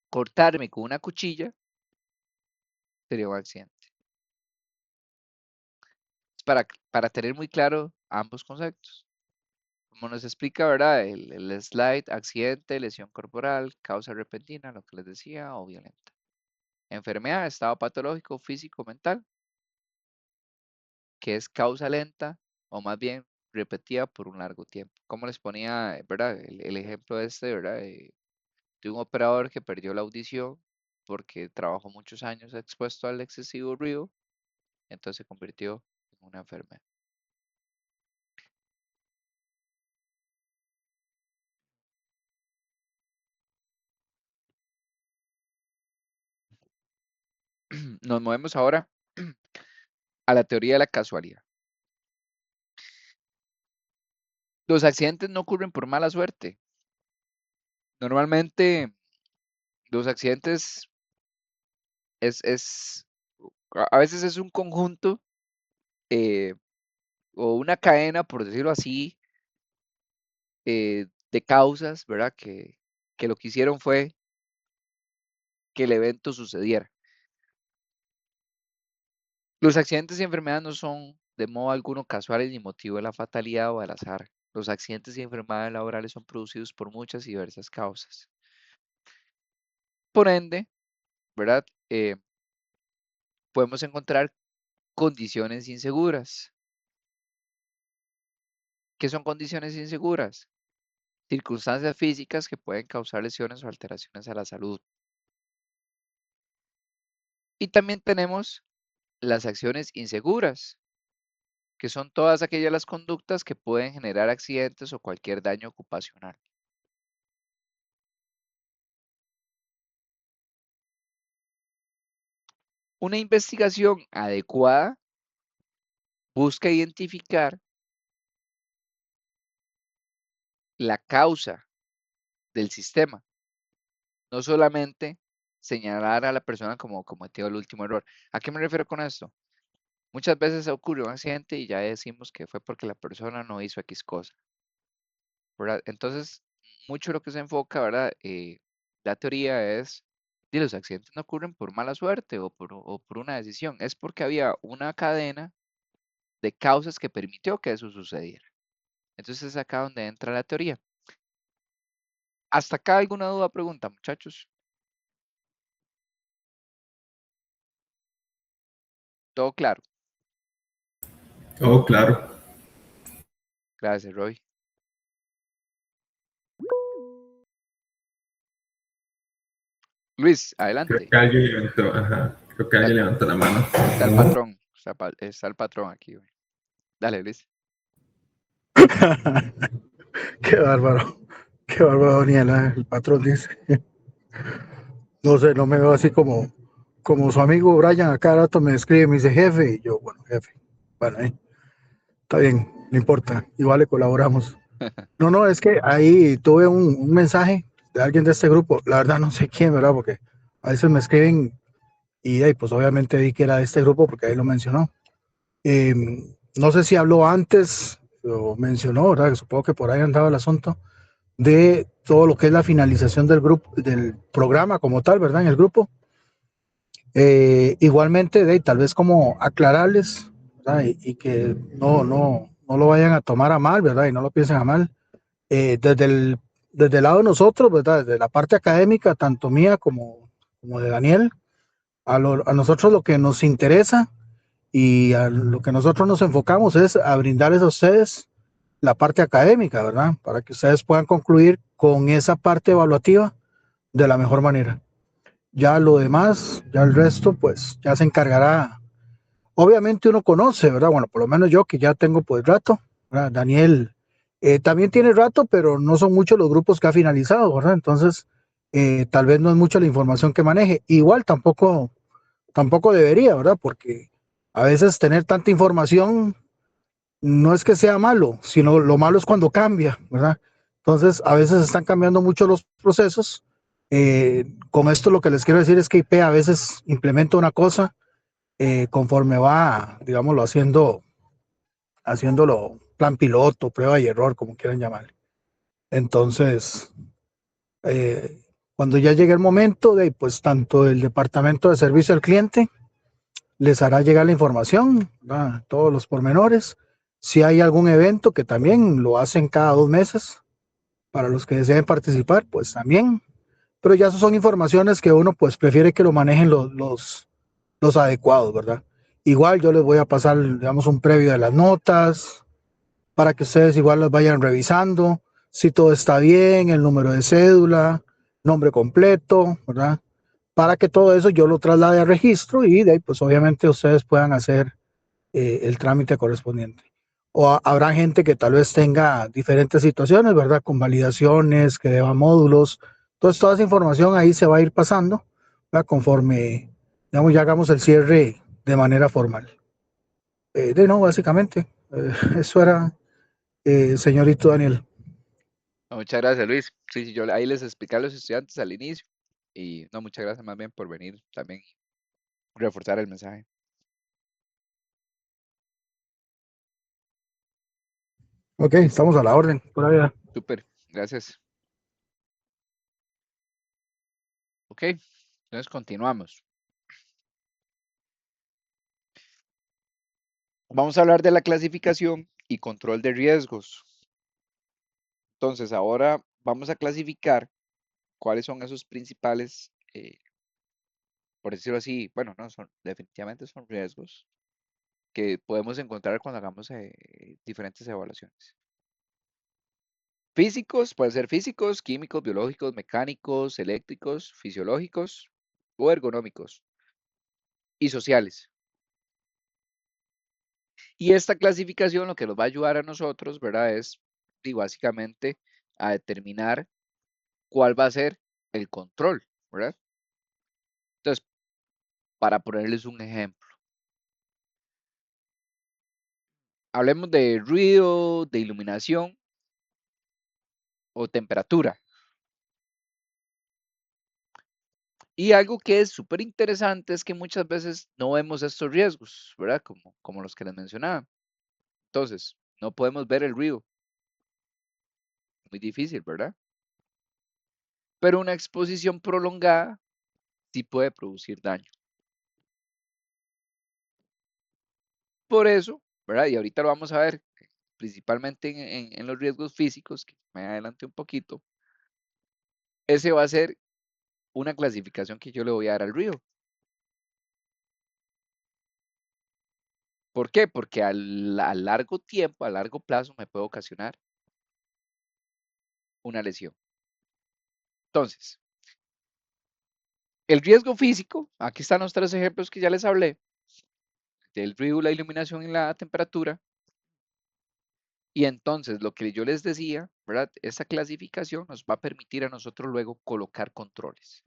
Cortarme con una cuchilla sería un accidente. Es para tener muy claro ambos conceptos. Como nos explica, ¿verdad? El slide, accidente, lesión corporal, causa repentina, lo que les decía, o violenta. Enfermedad, estado patológico, físico, mental, que es causa lenta o más bien repetida por un largo tiempo. Como les ponía, ¿verdad? El ejemplo este, ¿verdad? De un operador que perdió la audición porque trabajó muchos años expuesto al excesivo ruido, entonces se convirtió en una enfermedad. Nos movemos ahora a la teoría de la casualidad. Los accidentes no ocurren por mala suerte. Normalmente los accidentes es a veces es un conjunto eh, o una cadena, por decirlo así, de causas, ¿verdad? Que lo que hicieron fue que el evento sucediera. Los accidentes y enfermedades no son de modo alguno casuales ni motivo de la fatalidad o del azar. Los accidentes y enfermedades laborales son producidos por muchas y diversas causas. Por ende, ¿verdad? Podemos encontrar condiciones inseguras. ¿Qué son condiciones inseguras? Circunstancias físicas que pueden causar lesiones o alteraciones a la salud. Y también tenemos las acciones inseguras, que son todas aquellas las conductas que pueden generar accidentes o cualquier daño ocupacional. Una investigación adecuada busca identificar la causa del sistema, no solamente señalar a la persona como cometió el último error. ¿A qué me refiero con esto? Muchas veces ocurre un accidente y ya decimos que fue porque la persona no hizo X cosa, ¿verdad? Entonces, mucho lo que se enfoca, ¿verdad? La teoría es que los accidentes no ocurren por mala suerte o por una decisión, es porque había una cadena de causas que permitió que eso sucediera. Entonces es acá donde entra la teoría. ¿Hasta acá alguna duda, pregunta, muchachos? Todo claro. Oh, claro. Gracias, Roy. Luis, Creo adelante. que alguien levantó, ajá. Creo que Está alguien el, levantó la mano. está el patrón. Está el patrón aquí, güey. Dale, Luis. Qué bárbaro, qué bárbaro, Daniela. El patrón dice, no sé, no me veo así como su amigo Brian. A cada rato me escribe y me dice jefe. Y yo, bueno, jefe, bueno, está bien, no importa, igual le colaboramos. No, no, es que ahí tuve un mensaje de alguien de este grupo. La verdad no sé quién, ¿verdad? Porque a veces me escriben y pues obviamente vi que era de este grupo porque ahí lo mencionó. Eh, no sé si habló antes o mencionó, ¿verdad? Supongo que por ahí andaba el asunto de todo lo que es la finalización del grupo, del programa como tal, ¿verdad? En el grupo. Igualmente, tal vez como aclararles, ¿verdad? Y que no lo vayan a tomar a mal, ¿verdad? Y no lo piensen a mal. Desde el lado de nosotros, ¿verdad? Desde la parte académica, tanto mía como de Daniel, a nosotros lo que nos interesa y a lo que nosotros nos enfocamos es a brindarles a ustedes la parte académica, ¿verdad? Para que ustedes puedan concluir con esa parte evaluativa de la mejor manera. Ya lo demás, ya el resto, pues ya se encargará. Obviamente uno conoce, ¿verdad? Bueno, por lo menos yo que ya tengo pues rato, ¿verdad? Daniel también tiene rato, pero no son muchos los grupos que ha finalizado, ¿verdad? Entonces, tal vez no es mucha la información que maneje. Igual tampoco debería, ¿verdad? Porque a veces tener tanta información no es que sea malo, sino lo malo es cuando cambia, ¿verdad? Entonces, a veces están cambiando mucho los procesos. Con esto lo que les quiero decir es que IP a veces implementa una cosa conforme va, digámoslo, haciéndolo plan piloto, prueba y error, como quieran llamarle. Entonces, eh, cuando ya llegue el momento de, pues, tanto el departamento de servicio al cliente les hará llegar la información, ¿verdad? Todos los pormenores. Si hay algún evento que también lo hacen cada 2 meses, para los que deseen participar, pues también. Pero ya son informaciones que uno pues prefiere que lo manejen los adecuados, ¿verdad? Igual yo les voy a pasar, digamos, un previo de las notas para que ustedes igual las vayan revisando, si todo está bien, el número de cédula, nombre completo, ¿verdad? Para que todo eso yo lo traslade a registro y de ahí pues obviamente ustedes puedan hacer el trámite correspondiente. O habrá gente que tal vez tenga diferentes situaciones, ¿verdad? Con validaciones, que deba módulos. Entonces, toda esa información ahí se va a ir pasando, ¿verdad? Conforme digamos, ya hagamos el cierre de manera formal. No, básicamente, eso era, señorito Daniel. No, muchas gracias, Luis. Sí, sí, yo ahí les expliqué a los estudiantes al inicio. Y no, muchas gracias más bien por venir también y reforzar el mensaje. Ok, estamos a la orden. Por ahí. Súper, gracias. Ok, entonces continuamos. Vamos a hablar de la clasificación y control de riesgos. Entonces, ahora vamos a clasificar cuáles son esos principales, por decirlo así, bueno, no, definitivamente son riesgos que podemos encontrar cuando hagamos diferentes evaluaciones. Físicos, pueden ser físicos, químicos, biológicos, mecánicos, eléctricos, fisiológicos o ergonómicos y sociales. Y esta clasificación lo que nos va a ayudar a nosotros, ¿verdad? Es básicamente a determinar cuál va a ser el control, ¿verdad? Entonces, para ponerles un ejemplo, hablemos de ruido, de iluminación o temperatura. Y algo que es súper interesante es que muchas veces no vemos estos riesgos, ¿verdad? Como los que les mencionaba. Entonces, no podemos ver el ruido. Muy difícil, ¿verdad? Pero una exposición prolongada sí puede producir daño. Por eso, ¿verdad? Y ahorita lo vamos a ver principalmente en los riesgos físicos, que me adelante un poquito. Ese va a ser una clasificación que yo le voy a dar al ruido. ¿Por qué? Porque a largo tiempo, a largo plazo, me puede ocasionar una lesión. Entonces, el riesgo físico, aquí están los 3 ejemplos que ya les hablé, del ruido, la iluminación y la temperatura. Y entonces, lo que yo les decía, ¿verdad? Esa clasificación nos va a permitir a nosotros luego colocar controles.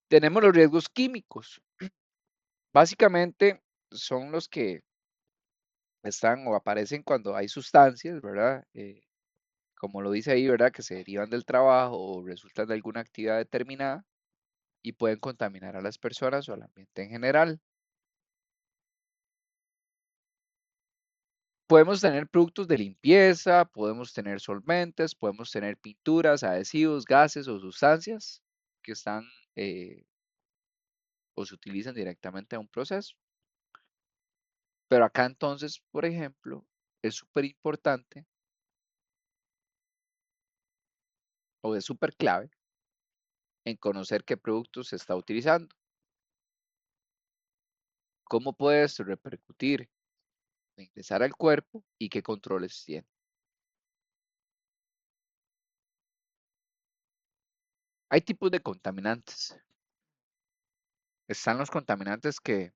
Tenemos los riesgos químicos. Básicamente son los que están o aparecen cuando hay sustancias, ¿verdad? Como lo dice ahí, ¿verdad? Que se derivan del trabajo o resultan de alguna actividad determinada y pueden contaminar a las personas o al ambiente en general. Podemos tener productos de limpieza, podemos tener solventes, podemos tener pinturas, adhesivos, gases o sustancias que están o se utilizan directamente en un proceso. Pero acá entonces, por ejemplo, es súper importante o es súper clave en conocer qué productos se está utilizando. ¿Cómo puede esto repercutir en ingresar al cuerpo y qué controles tiene? Hay tipos de contaminantes. Están los contaminantes que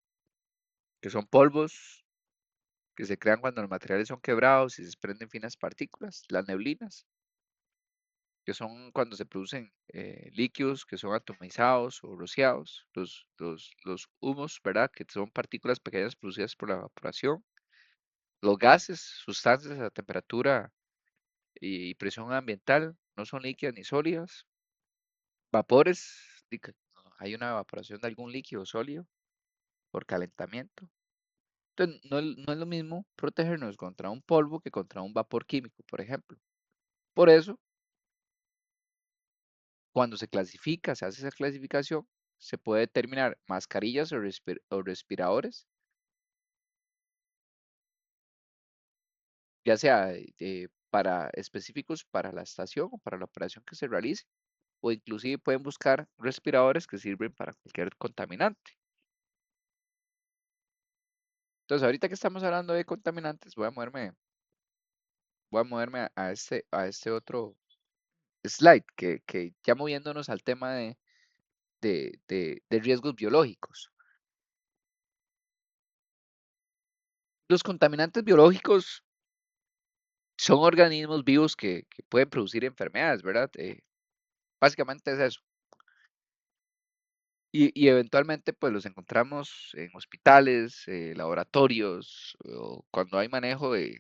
son polvos, que se crean cuando los materiales son quebrados y se desprenden finas partículas, las neblinas, que son cuando se producen líquidos que son atomizados o rociados, los humos, ¿verdad? Que son partículas pequeñas producidas por la evaporación, los gases, sustancias a temperatura y presión ambiental, no son líquidas ni sólidas, vapores, hay una evaporación de algún líquido sólido por calentamiento. Entonces, no es lo mismo protegernos contra un polvo que contra un vapor químico, por ejemplo. Por eso, cuando se clasifica, se hace esa clasificación, se puede determinar mascarillas o respiradores, ya sea para específicos para la estación o para la operación que se realice, o inclusive pueden buscar respiradores que sirven para cualquier contaminante. Entonces, ahorita que estamos hablando de contaminantes, voy a moverme a este otro slide, que ya moviéndonos al tema de riesgos biológicos. Los contaminantes biológicos son organismos vivos que pueden producir enfermedades, ¿verdad? Básicamente es eso. Y eventualmente, pues los encontramos en hospitales, laboratorios, o cuando hay manejo de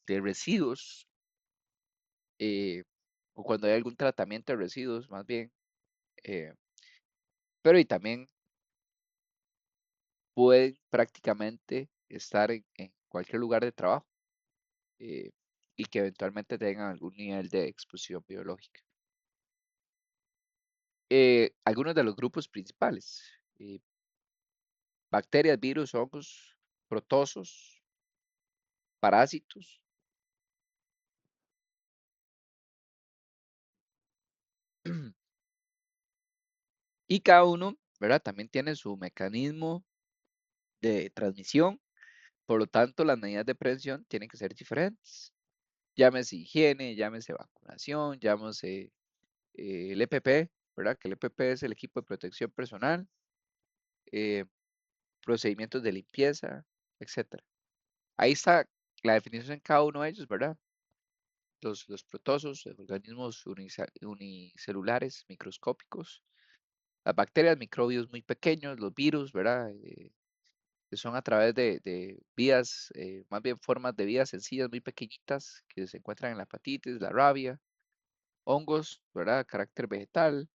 residuos, eh, o cuando hay algún tratamiento de residuos, más bien. eh, pero y también pueden prácticamente estar en cualquier lugar de trabajo, eh, y que eventualmente tengan algún nivel de exposición biológica. Algunos de los grupos principales: eh, bacterias, virus, hongos, protozoos, parásitos. Y cada uno, ¿verdad? También tiene su mecanismo de transmisión, por lo tanto, las medidas de prevención tienen que ser diferentes. Llámese higiene, llámese vacunación, llámese el EPP, ¿verdad? Que el EPP es el equipo de protección personal, eh, procedimientos de limpieza, etcétera. Ahí está la definición en cada uno de ellos, ¿verdad? Los protozoos, organismos unicelulares microscópicos, las bacterias, microbios muy pequeños, los virus, ¿verdad? Que son a través de vías, más bien formas de vías sencillas, muy pequeñitas, que se encuentran en la hepatitis, la rabia, hongos, ¿verdad? Carácter vegetal,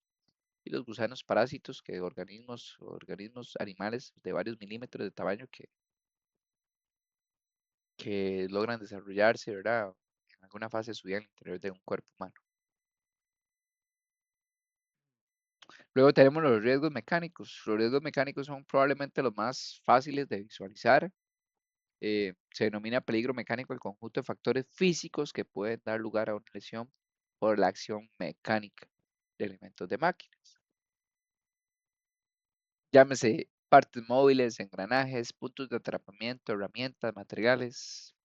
y los gusanos parásitos, que organismos animales de varios milímetros de tamaño que logran desarrollarse, ¿verdad? En alguna fase de su vida en el interior de un cuerpo humano. Luego tenemos los riesgos mecánicos. Los riesgos mecánicos son probablemente los más fáciles de visualizar. Se denomina peligro mecánico el conjunto de factores físicos que pueden dar lugar a una lesión por la acción mecánica de elementos de máquinas. Llámese partes móviles, engranajes, puntos de atrapamiento, herramientas, materiales.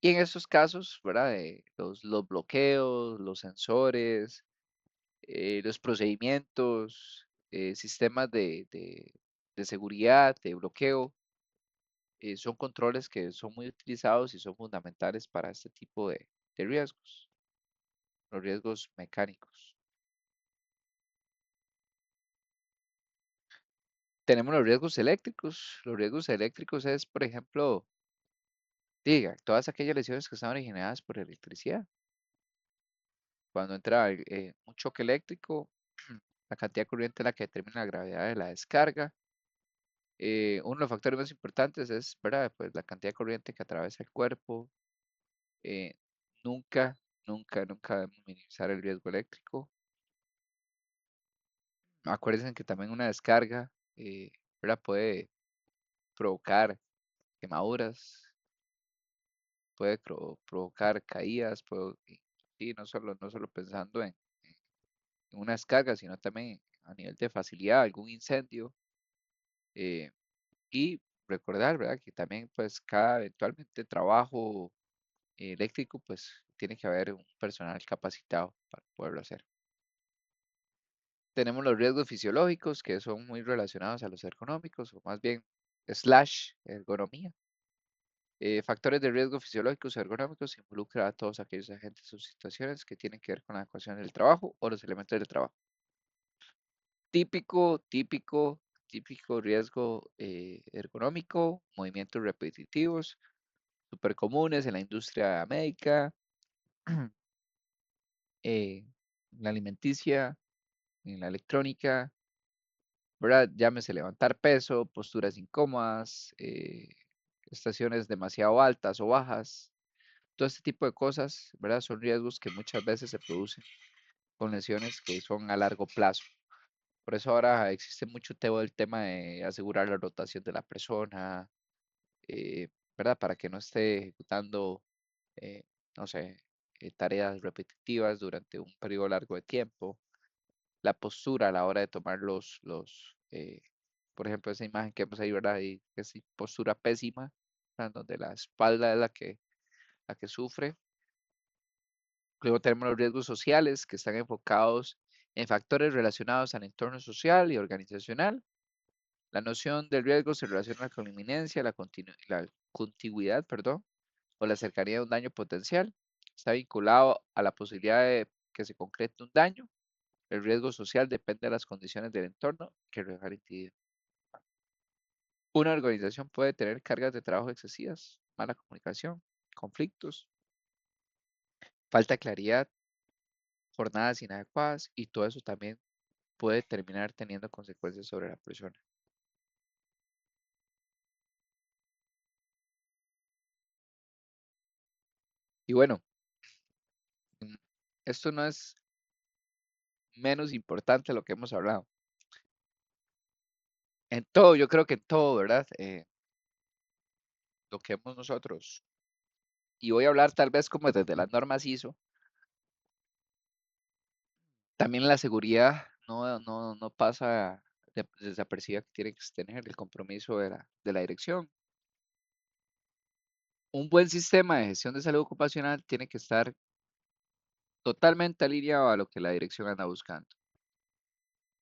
Y en estos casos, ¿verdad? Los bloqueos, los sensores, los procedimientos, sistemas de seguridad, de bloqueo, son controles que son muy utilizados y son fundamentales para este tipo de riesgos, los riesgos mecánicos. Tenemos los riesgos eléctricos. Los riesgos eléctricos es, por ejemplo, diga, todas aquellas lesiones que están originadas por electricidad. Cuando entra un choque eléctrico, la cantidad de corriente es la que determina la gravedad de la descarga. Uno de los factores más importantes es, ¿verdad? Pues la cantidad de corriente que atraviesa el cuerpo. eh, nunca, nunca debemos minimizar el riesgo eléctrico. Acuérdense que también una descarga, ¿verdad? Puede provocar quemaduras, puede provocar caídas, y no solo pensando en una descarga, sino también a nivel de facilidad, algún incendio. eh, y recordar, ¿verdad? Que también pues cada eventualmente trabajo eléctrico, pues tiene que haber un personal capacitado para poderlo hacer. Tenemos los riesgos fisiológicos, que son muy relacionados a los ergonómicos, o más bien slash ergonomía. Factores de riesgo fisiológicos o ergonómicos involucra a todos aquellos agentes o situaciones que tienen que ver con la ecuación del trabajo o los elementos del trabajo. Típico riesgo ergonómico: movimientos repetitivos, súper comunes en la industria médica, eh, la alimenticia, en la electrónica, ¿verdad? Llámese levantar peso, posturas incómodas, estaciones demasiado altas o bajas. Todo este tipo de cosas, ¿verdad? Son riesgos que muchas veces se producen con lesiones que son a largo plazo. Por eso ahora existe mucho el tema de asegurar la rotación de la persona, ¿verdad? Para que no esté ejecutando, eh, no sé, tareas repetitivas durante un periodo largo de tiempo. La postura a la hora de tomar por ejemplo, esa imagen que vemos ahí, ¿verdad? Y es postura pésima, ¿verdad? Donde la espalda es la que sufre. Luego tenemos los riesgos sociales, que están enfocados en factores relacionados al entorno social y organizacional. La noción del riesgo se relaciona con la inminencia, la contigüidad, perdón, o la cercanía de un daño potencial. Está vinculado a la posibilidad de que se concrete un daño. El riesgo social depende de las condiciones del entorno que refleja el individuo. Una organización puede tener cargas de trabajo excesivas, mala comunicación, conflictos, falta de claridad, jornadas inadecuadas y todo eso también puede terminar teniendo consecuencias sobre la persona. Y bueno, esto no es menos importante lo que hemos hablado. En todo, yo creo que en todo, ¿verdad? Lo que hemos nosotros. Y voy a hablar tal vez como desde las normas ISO. También la seguridad no pasa desapercibida, que tiene que tener el compromiso de la dirección. Un buen sistema de gestión de salud ocupacional tiene que estar totalmente alineado a lo que la dirección anda buscando.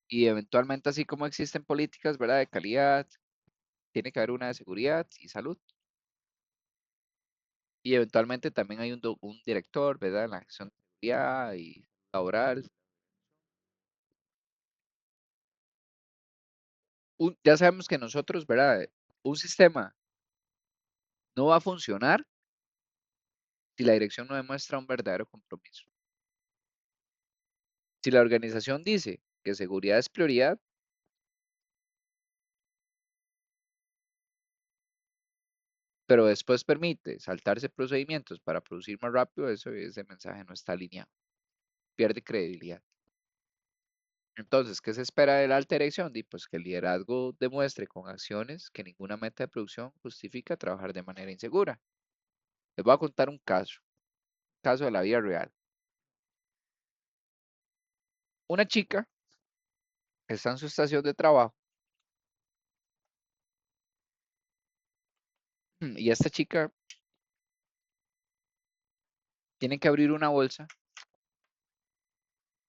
Y eventualmente, así como existen políticas, ¿verdad?, de calidad, tiene que haber una de seguridad y salud. Y eventualmente también hay un director, ¿verdad?, en la gestión de seguridad y laboral. Ya sabemos que nosotros, ¿verdad?, un sistema no va a funcionar si la dirección no demuestra un verdadero compromiso. Si la organización dice que seguridad es prioridad, pero después permite saltarse procedimientos para producir más rápido, ese mensaje no está alineado, pierde credibilidad. Entonces, ¿qué se espera de la alta dirección? Pues que el liderazgo demuestre con acciones que ninguna meta de producción justifica trabajar de manera insegura. Les voy a contar un caso de la vida real. Una chica está en su estación de trabajo y esta chica tiene que abrir una bolsa.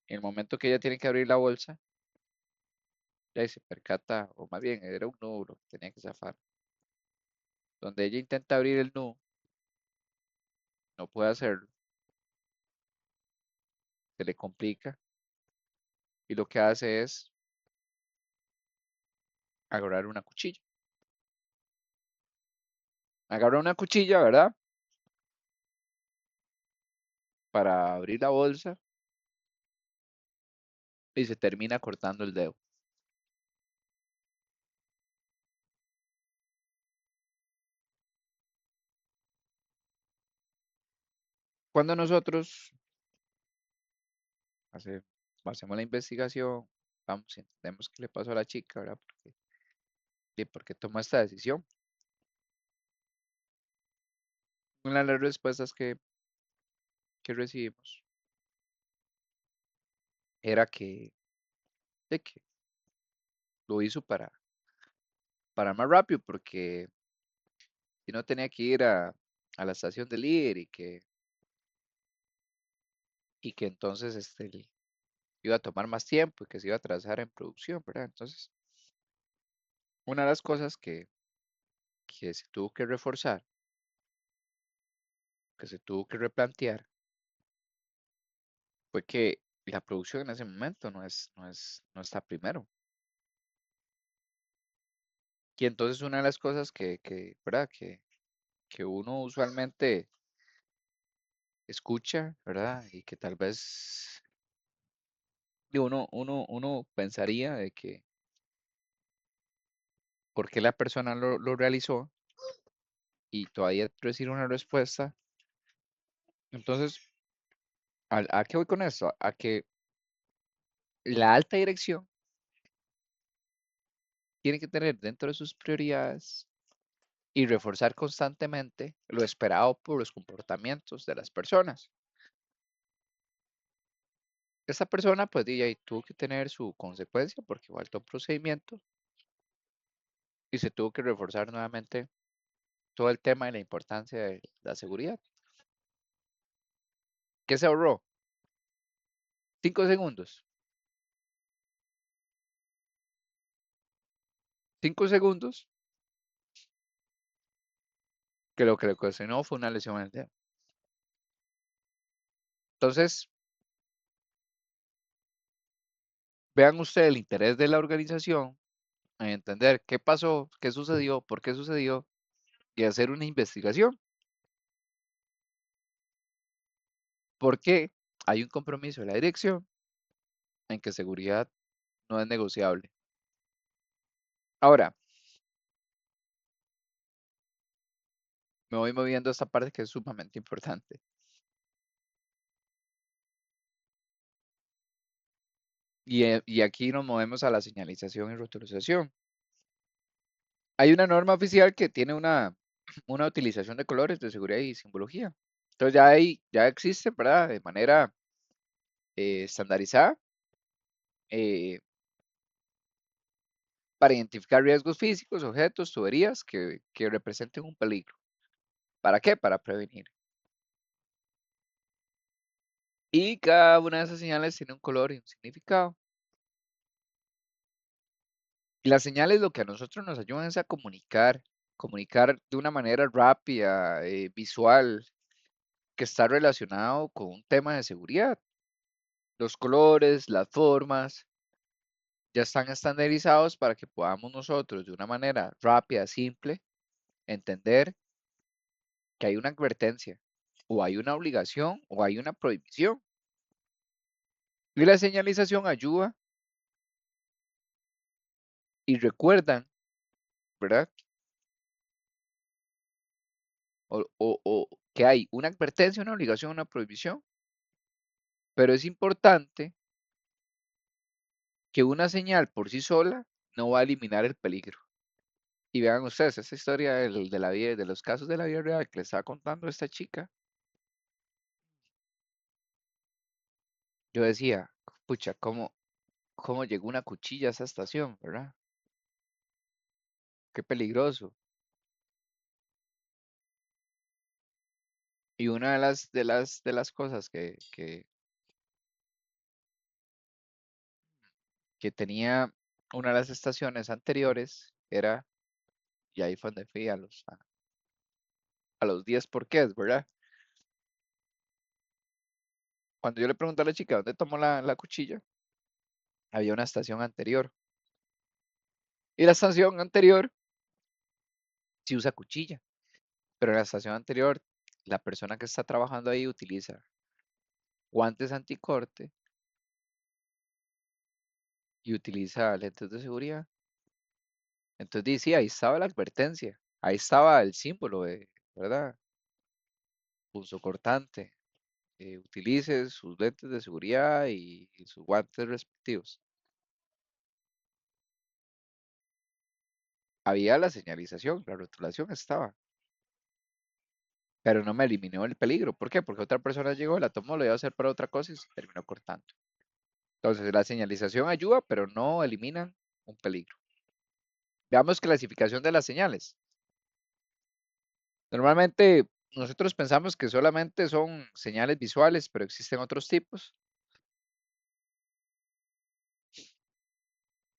En el momento que ella tiene que abrir la bolsa, ya se percata, o más bien era un nudo lo que tenía que zafar. Donde ella intenta abrir el nudo, no puede hacerlo, se le complica y lo que hace es agarrar una cuchilla. Agarra una cuchilla, ¿verdad?, para abrir la bolsa y se termina cortando el dedo. Cuando nosotros hacemos la investigación, vamos, entendemos qué le pasó a la chica, ¿verdad? ¿Por qué tomó esta decisión? Una de las respuestas que recibimos era que lo hizo para más rápido, porque si no tenía que ir a la estación de líder y que entonces iba a tomar más tiempo y que se iba a atrasar en producción, ¿verdad? Entonces, una de las cosas que se tuvo que reforzar, que se tuvo que replantear, fue que la producción en ese momento no está primero. Y entonces una de las cosas ¿verdad?, que uno usualmente escucha, ¿verdad? Y que tal vez uno pensaría de que por qué la persona lo realizó y todavía recibir una respuesta. Entonces, ¿a qué voy con esto? A que la alta dirección tiene que tener dentro de sus prioridades y reforzar constantemente lo esperado por los comportamientos de las personas. Esta persona, pues, tuvo que tener su consecuencia porque faltó un procedimiento y se tuvo que reforzar nuevamente todo el tema de la importancia de la seguridad. ¿Qué se ahorró? 5 segundos. 5 segundos que lo que le ocasionó fue una lesión en el dedo. Entonces, Vean ustedes el interés de la organización en entender qué pasó, qué sucedió, por qué sucedió y hacer una investigación. Porque hay un compromiso de la dirección en que seguridad no es negociable. Ahora, me voy moviendo a esta parte que es sumamente importante. Y aquí nos movemos a la señalización y rotorización. Hay una norma oficial que tiene una utilización de colores de seguridad y simbología. Entonces ya existe, ¿verdad? De manera estandarizada para identificar riesgos físicos, objetos, tuberías que representen un peligro. ¿Para qué? Para prevenir. Y cada una de esas señales tiene un color y un significado. Y las señales lo que a nosotros nos ayudan es a comunicar de una manera rápida, visual, que está relacionado con un tema de seguridad. Los colores, las formas, ya están estandarizados para que podamos nosotros de una manera rápida, simple, entender que hay una advertencia, o hay una obligación, o hay una prohibición. Y la señalización ayuda y recuerdan, ¿verdad? O que hay una advertencia, una obligación, una prohibición, pero es importante que una señal por sí sola no va a eliminar el peligro. Y vean ustedes, esta historia de la vida, de los casos de la vida real que le estaba contando esta chica, yo decía, pucha, ¿cómo llegó una cuchilla a esa estación, verdad? Qué peligroso. Y una de las cosas que tenía una de las estaciones anteriores era, y ahí fue donde fui a los 10 porqués, ¿verdad? Cuando yo le pregunté a la chica dónde tomó la cuchilla, había una estación anterior. Y la estación anterior sí usa cuchilla, pero en la estación anterior la persona que está trabajando ahí utiliza guantes anticorte y utiliza lentes de seguridad. Entonces sí, ahí estaba la advertencia, ahí estaba el símbolo de, ¿verdad? Punzocortante. Utilice sus lentes de seguridad y sus guantes respectivos. Había la señalización, la rotulación estaba, pero no me eliminó el peligro. ¿Por qué? Porque otra persona llegó, la tomó, lo iba a hacer para otra cosa y se terminó cortando. Entonces, la señalización ayuda, pero no eliminan un peligro. Veamos clasificación de las señales. Normalmente nosotros pensamos que solamente son señales visuales, pero existen otros tipos.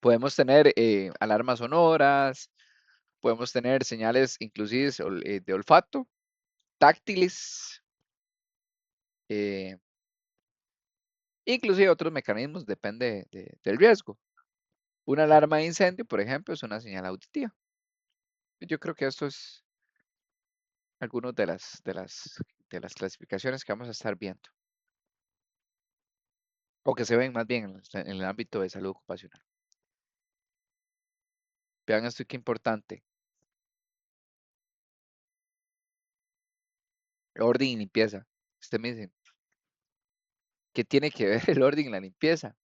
Podemos tener alarmas sonoras, podemos tener señales inclusive de olfato, táctiles, inclusive otros mecanismos, depende del riesgo. Una alarma de incendio, por ejemplo, es una señal auditiva. Yo creo que esto es algunas de las clasificaciones que vamos a estar viendo, o que se ven más bien en el ámbito de salud ocupacional. Vean esto qué importante. Orden y limpieza. Usted me dice, ¿qué tiene que ver el orden y la limpieza?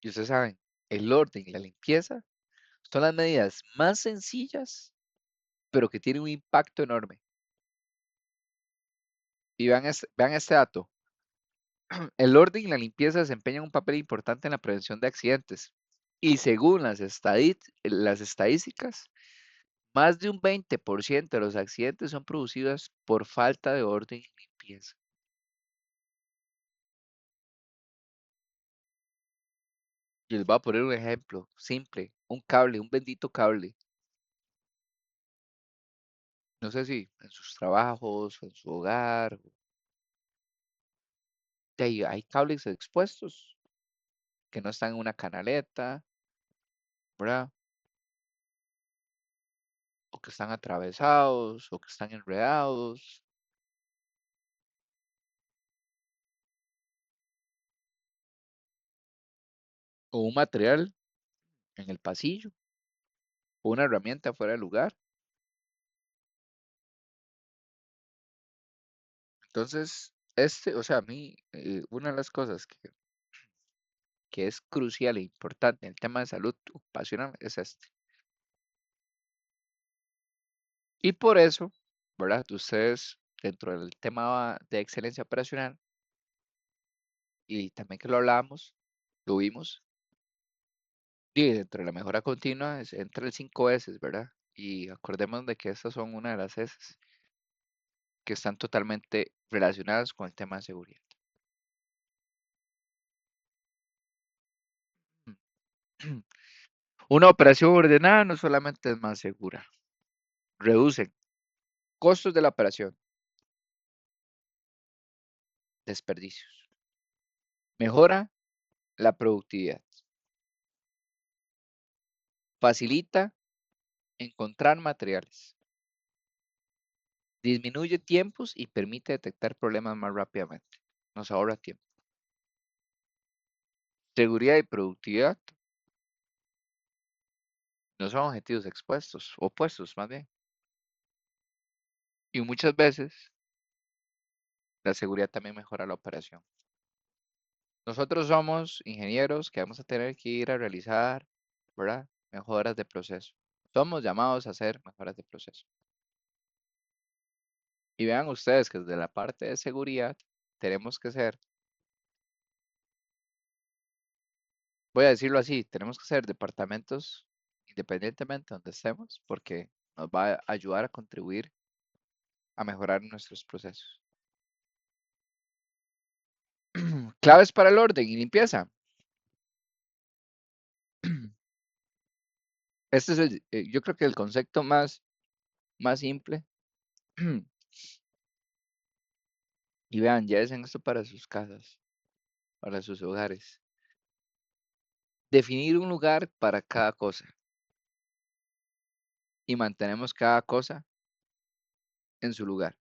Y ustedes saben, el orden y la limpieza son las medidas más sencillas, pero que tienen un impacto enorme. Y vean este dato. El orden y la limpieza desempeñan un papel importante en la prevención de accidentes. Y según las estadísticas, más de un 20% de los accidentes son producidos por falta de orden y limpieza. Y les voy a poner un ejemplo simple, un cable, un bendito cable. No sé si en sus trabajos o en su hogar, hay cables expuestos que no están en una canaleta, ¿verdad? O que están atravesados, o que están enredados. O un material en el pasillo, o una herramienta fuera de lugar. Entonces, o sea, a mí, una de las cosas que es crucial e importante en el tema de salud ocupacional es este. Y por eso, ¿verdad? Ustedes, dentro del tema de excelencia operacional, y también que lo hablábamos, lo vimos, y dentro de la mejora continua es entre el 5 S, ¿verdad? Y acordemos de que estas son una de las S que están totalmente relacionadas con el tema de seguridad. Una operación ordenada no solamente es más segura, reduce costos de la operación, desperdicios, mejora la productividad, facilita encontrar materiales, disminuye tiempos y permite detectar problemas más rápidamente. Nos ahorra tiempo. Seguridad y productividad no son objetivos expuestos, opuestos más bien. Y muchas veces la seguridad también mejora la operación. Nosotros somos ingenieros que vamos a tener que ir a realizar, ¿verdad? Mejoras de proceso. Somos llamados a hacer mejoras de proceso. Y vean ustedes que desde la parte de seguridad tenemos que ser, voy a decirlo así, tenemos que ser departamentos independientemente de donde estemos, porque nos va a ayudar a contribuir a mejorar nuestros procesos. Claves para el orden y limpieza. Este es yo creo que el concepto más simple. Y vean, llévense esto para sus casas, para sus hogares. Definir un lugar para cada cosa. Y mantenemos cada cosa en su lugar.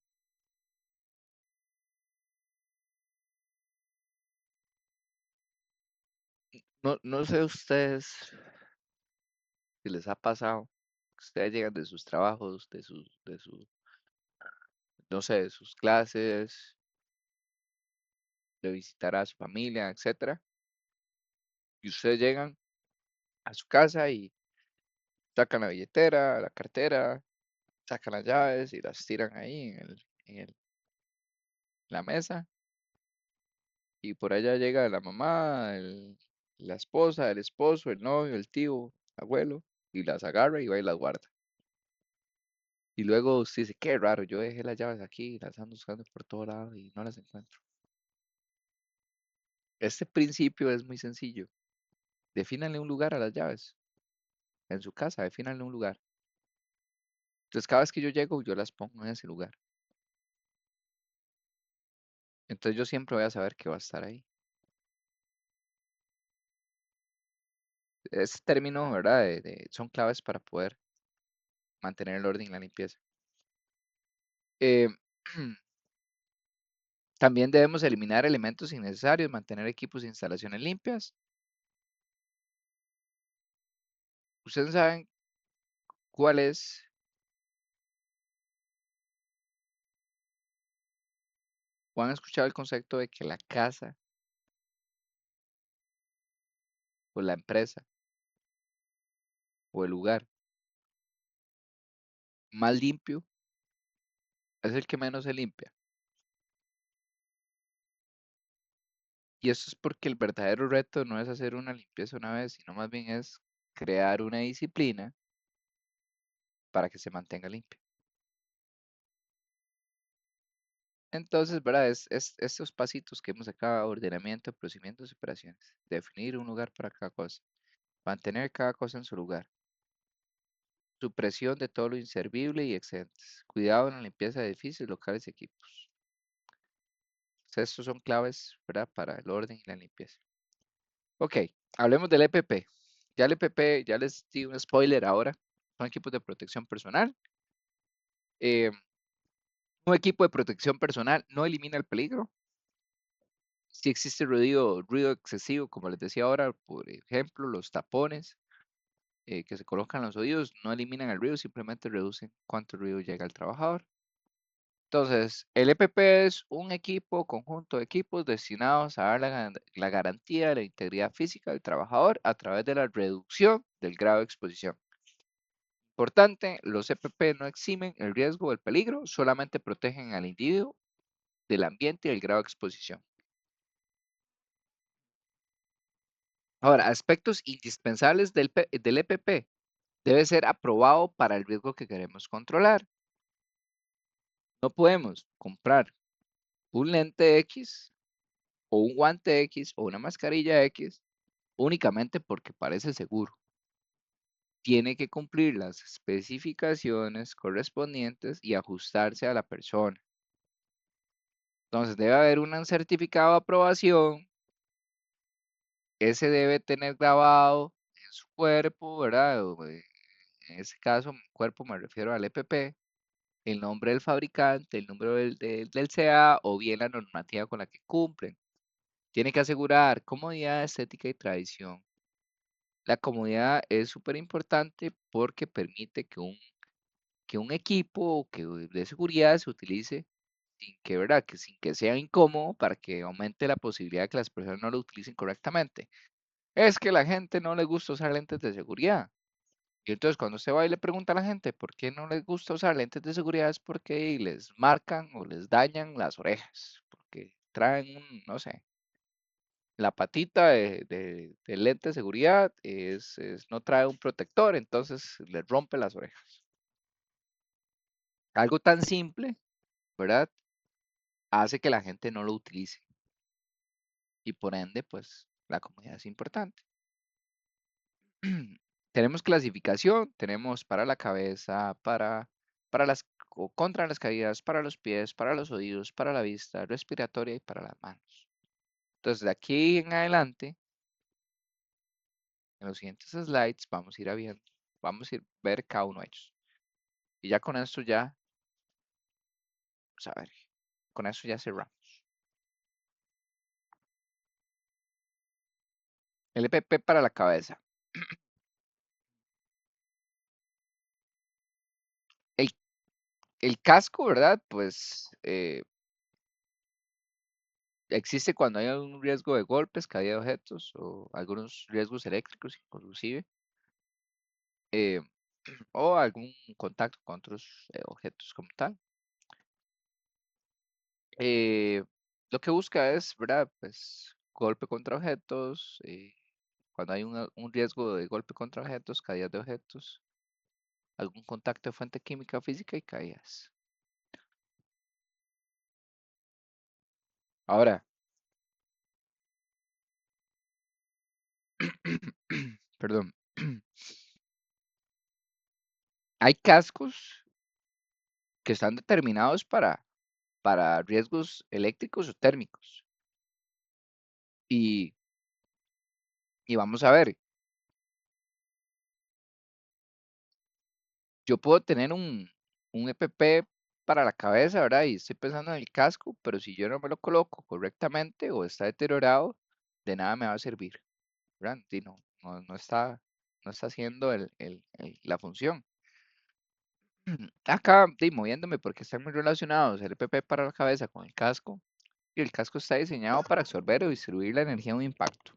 No sé ustedes si les ha pasado. Ustedes llegan de sus trabajos, no sé, de sus clases, de visitar a su familia, etcétera. Y ustedes llegan a su casa y sacan la billetera, la cartera, sacan las llaves y las tiran ahí en la mesa. Y por allá llega la mamá, la esposa, el esposo, el novio, el tío, abuelo, y las agarra y va y las guarda. Y luego usted dice, qué raro, yo dejé las llaves aquí, las ando buscando por todo lado y no las encuentro. Este principio es muy sencillo. Defínanle un lugar a las llaves. En su casa, defínanle un lugar. Entonces, cada vez que yo llego, yo las pongo en ese lugar. Entonces, yo siempre voy a saber que va a estar ahí. Ese término, ¿verdad? Son claves para poder mantener el orden y la limpieza. Eh, También debemos eliminar elementos innecesarios, mantener equipos e instalaciones limpias. Ustedes saben cuál es, o han escuchado el concepto de que la casa o la empresa o el lugar más limpio es el que menos se limpia. Y eso es porque el verdadero reto no es hacer una limpieza una vez, sino más bien es crear una disciplina para que se mantenga limpio. Entonces, ¿verdad? Es estos pasitos que hemos sacado, ordenamiento, procedimientos y operaciones. Definir un lugar para cada cosa. Mantener cada cosa en su lugar. Supresión de todo lo inservible y excedentes. Cuidado en la limpieza de edificios, locales y equipos. Estos son claves, ¿verdad? Para el orden y la limpieza. Ok, hablemos del EPP. Ya el EPP, ya les di un spoiler ahora. Son equipos de protección personal. Un equipo de protección personal no elimina el peligro. Si existe ruido excesivo, como les decía ahora, por ejemplo, los tapones que se colocan en los oídos no eliminan el ruido, simplemente reducen cuánto ruido llega al trabajador. Entonces, el EPP es un conjunto de equipos destinados a dar la garantía de la integridad física del trabajador a través de la reducción del grado de exposición. Importante, los EPP no eximen el riesgo o el peligro, solamente protegen al individuo del ambiente y del grado de exposición. Ahora, aspectos indispensables del EPP. Debe ser aprobado para el riesgo que queremos controlar. No podemos comprar un lente X o un guante X o una mascarilla X únicamente porque parece seguro. Tiene que cumplir las especificaciones correspondientes y ajustarse a la persona. Entonces debe haber un certificado de aprobación. Ese debe tener grabado en su cuerpo, ¿verdad? En ese caso, cuerpo me refiero al EPP, el nombre del fabricante, el número del CA o bien la normativa con la que cumplen. Tiene que asegurar comodidad, estética y tradición. La comodidad es súper importante porque permite que un equipo de seguridad se utilice sin que, ¿verdad? Sin que sea incómodo para que aumente la posibilidad de que las personas no lo utilicen correctamente. Es que a la gente no le gusta usar lentes de seguridad. Y entonces cuando usted va y le pregunta a la gente por qué no les gusta usar lentes de seguridad es porque les marcan o les dañan las orejas, porque traen no sé, la patita del lente de seguridad no trae un protector, entonces les rompe las orejas. Algo tan simple, ¿verdad? Hace que la gente no lo utilice. Y por ende, pues la comodidad es importante. Tenemos clasificación, tenemos para la cabeza, contra las caídas, para los pies, para los oídos, para la vista, respiratoria y para las manos. Entonces, de aquí en adelante, en los siguientes slides, vamos a ir ver cada uno de ellos. Y ya con esto ya, vamos a ver, con eso ya cerramos. El EPP para la cabeza. El casco, ¿verdad? Pues existe cuando hay algún riesgo de golpes, caída de objetos o algunos riesgos eléctricos inclusive, o algún contacto con otros objetos como tal. Lo que busca es, ¿verdad? Pues golpe contra objetos, cuando hay un riesgo de golpe contra objetos, caídas de objetos, algún contacto de fuente química o física y caídas. Ahora, perdón, hay cascos que están determinados para riesgos eléctricos o térmicos. Y vamos a ver, yo puedo tener un EPP para la cabeza, ¿verdad? Y estoy pensando en el casco, pero si yo no me lo coloco correctamente o está deteriorado, de nada me va a servir, ¿verdad? Sí, no está haciendo la función. Acá, moviéndome porque están muy relacionados el EPP para la cabeza con el casco, y el casco está diseñado para absorber o distribuir la energía de un impacto.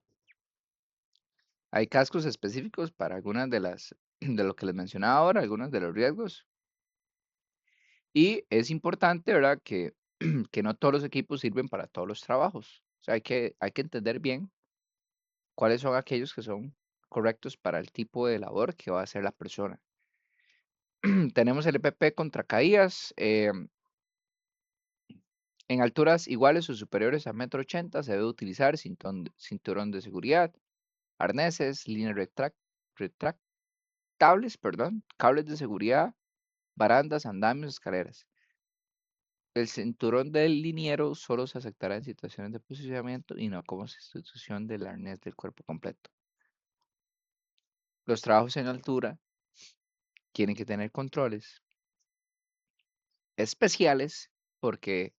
Hay cascos específicos para algunas de lo que les mencionaba ahora, algunos de los riesgos. Y es importante, ¿verdad? Que no todos los equipos sirven para todos los trabajos. O sea, hay que entender bien cuáles son aquellos que son correctos para el tipo de labor que va a hacer la persona. Tenemos el EPP contra caídas. En alturas iguales o superiores a 1,80 m se debe utilizar cinturón de seguridad, arneses, líneas retractables, perdón, cables de seguridad, barandas, andamios, escaleras. El cinturón del liniero solo se aceptará en situaciones de posicionamiento y no como sustitución del arnés del cuerpo completo. Los trabajos en altura tienen que tener controles especiales porque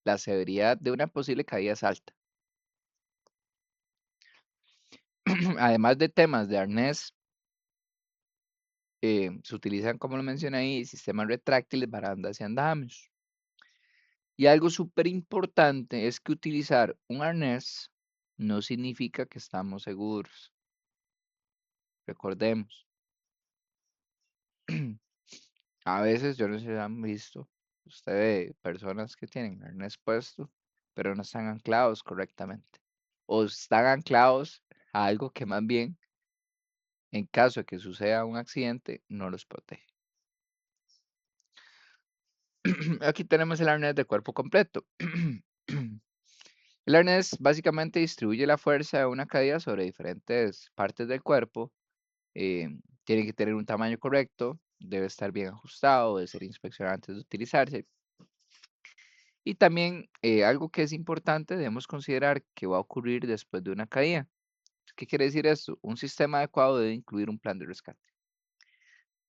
la severidad de una posible caída es alta. Además de temas de arnés, se utilizan, como lo mencioné ahí, sistemas retráctiles, barandas y andamios. Y algo súper importante es que utilizar un arnés no significa que estamos seguros. Recordemos. A veces, yo no sé si han visto, usted ve personas que tienen arnés puesto, pero no están anclados correctamente. O están anclados a algo que más bien, en caso de que suceda un accidente, no los protege. Aquí tenemos el arnés de cuerpo completo. El arnés básicamente distribuye la fuerza de una caída sobre diferentes partes del cuerpo. Tiene que tener un tamaño correcto, debe estar bien ajustado, debe ser inspeccionado antes de utilizarse. Y también algo que es importante, debemos considerar que va a ocurrir después de una caída. ¿Qué quiere decir esto? Un sistema adecuado debe incluir un plan de rescate.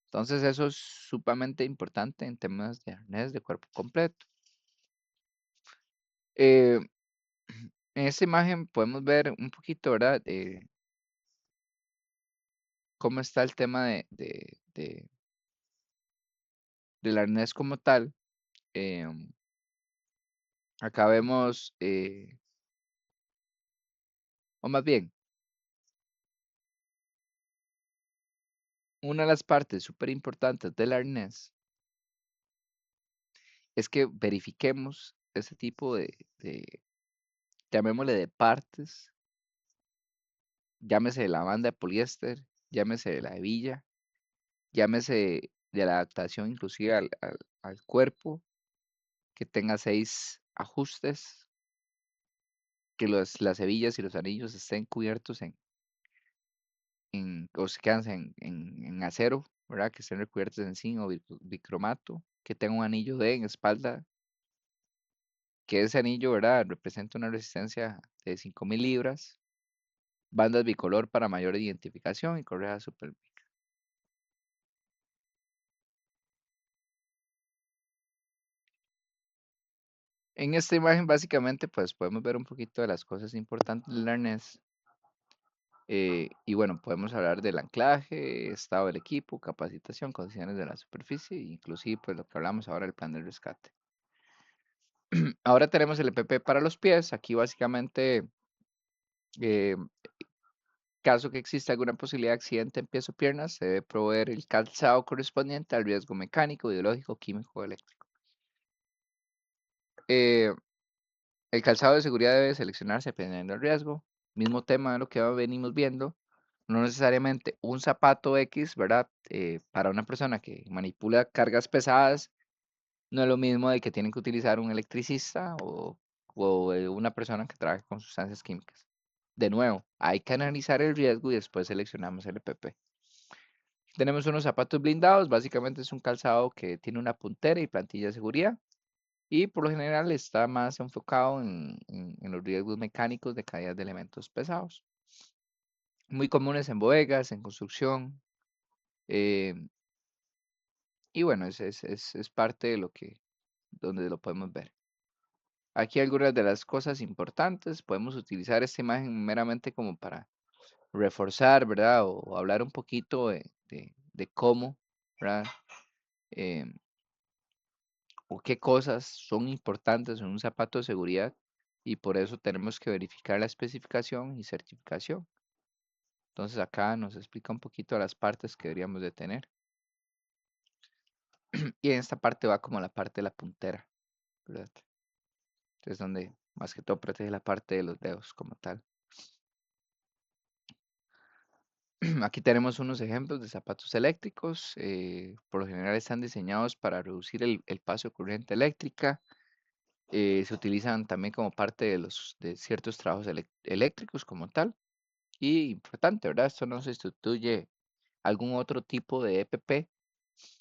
Entonces eso es sumamente importante en temas de arnés de cuerpo completo. Eh, en esta imagen podemos ver un poquito, ¿verdad? Cómo está el tema del arnés como tal. Em, Acá vemos, o más bien, una de las partes súper importantes del arnés es que verifiquemos ese tipo llamémosle de partes, llámese de la banda de poliéster, llámese de la hebilla, llámese de la adaptación inclusive al cuerpo, que tenga 6 ajustes, que las hebillas y los anillos estén cubiertos o se quedan en acero, ¿verdad? Que estén recubiertos en zinc o bicromato, que tenga un anillo D en espalda, que ese anillo, ¿verdad? Representa una resistencia de 5000 libras, bandas bicolor para mayor identificación y correa super. En esta imagen básicamente pues podemos ver un poquito de las cosas importantes del arnés. Y bueno, podemos hablar del anclaje, estado del equipo, capacitación, condiciones de la superficie, inclusive pues lo que hablamos ahora del plan de rescate. Ahora tenemos el EPP para los pies. Aquí básicamente, eh, caso que exista alguna posibilidad de accidente en pies o piernas, se debe proveer el calzado correspondiente al riesgo mecánico, biológico, químico o eléctrico. Eh, el calzado de seguridad debe seleccionarse dependiendo del riesgo. Mismo tema de lo que venimos viendo. No necesariamente un zapato X, ¿verdad? Para una persona que manipula cargas pesadas, no es lo mismo de que tienen que utilizar un electricista o una persona que trabaja con sustancias químicas. De nuevo, hay que analizar el riesgo y después seleccionamos el EPP. Tenemos unos zapatos blindados, básicamente es un calzado que tiene una puntera y plantilla de seguridad y por lo general está más enfocado en los riesgos mecánicos de caídas de elementos pesados. Muy comunes en bodegas, en construcción, eh, y bueno, es parte de donde lo podemos ver. Aquí algunas de las cosas importantes, podemos utilizar esta imagen meramente como para reforzar, ¿verdad? O hablar un poquito de cómo, ¿verdad? Em, o qué cosas son importantes en un zapato de seguridad y por eso tenemos que verificar la especificación y certificación. Entonces acá nos explica un poquito las partes que deberíamos de tener. Y en esta parte va como la parte de la puntera, ¿verdad? Es donde más que todo protege la parte de los dedos como tal. Aquí tenemos unos ejemplos de zapatos eléctricos. Por lo general están diseñados para reducir el paso de corriente eléctrica. Se utilizan también como parte de ciertos trabajos eléctricos como tal. Y importante, ¿verdad? Esto no sustituye algún otro tipo de EPP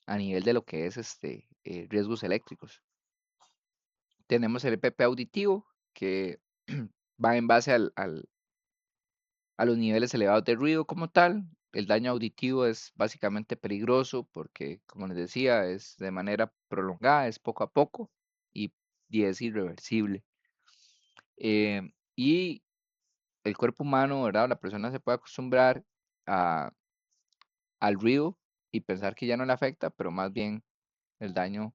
a nivel de lo que es riesgos eléctricos. Tenemos el EPP auditivo, que va en base a los niveles elevados de ruido como tal. El daño auditivo es básicamente peligroso porque, como les decía, es de manera prolongada, es poco a poco y es irreversible. Y el cuerpo humano, ¿verdad? La persona se puede acostumbrar a- al ruido y pensar que ya no le afecta, pero más bien el daño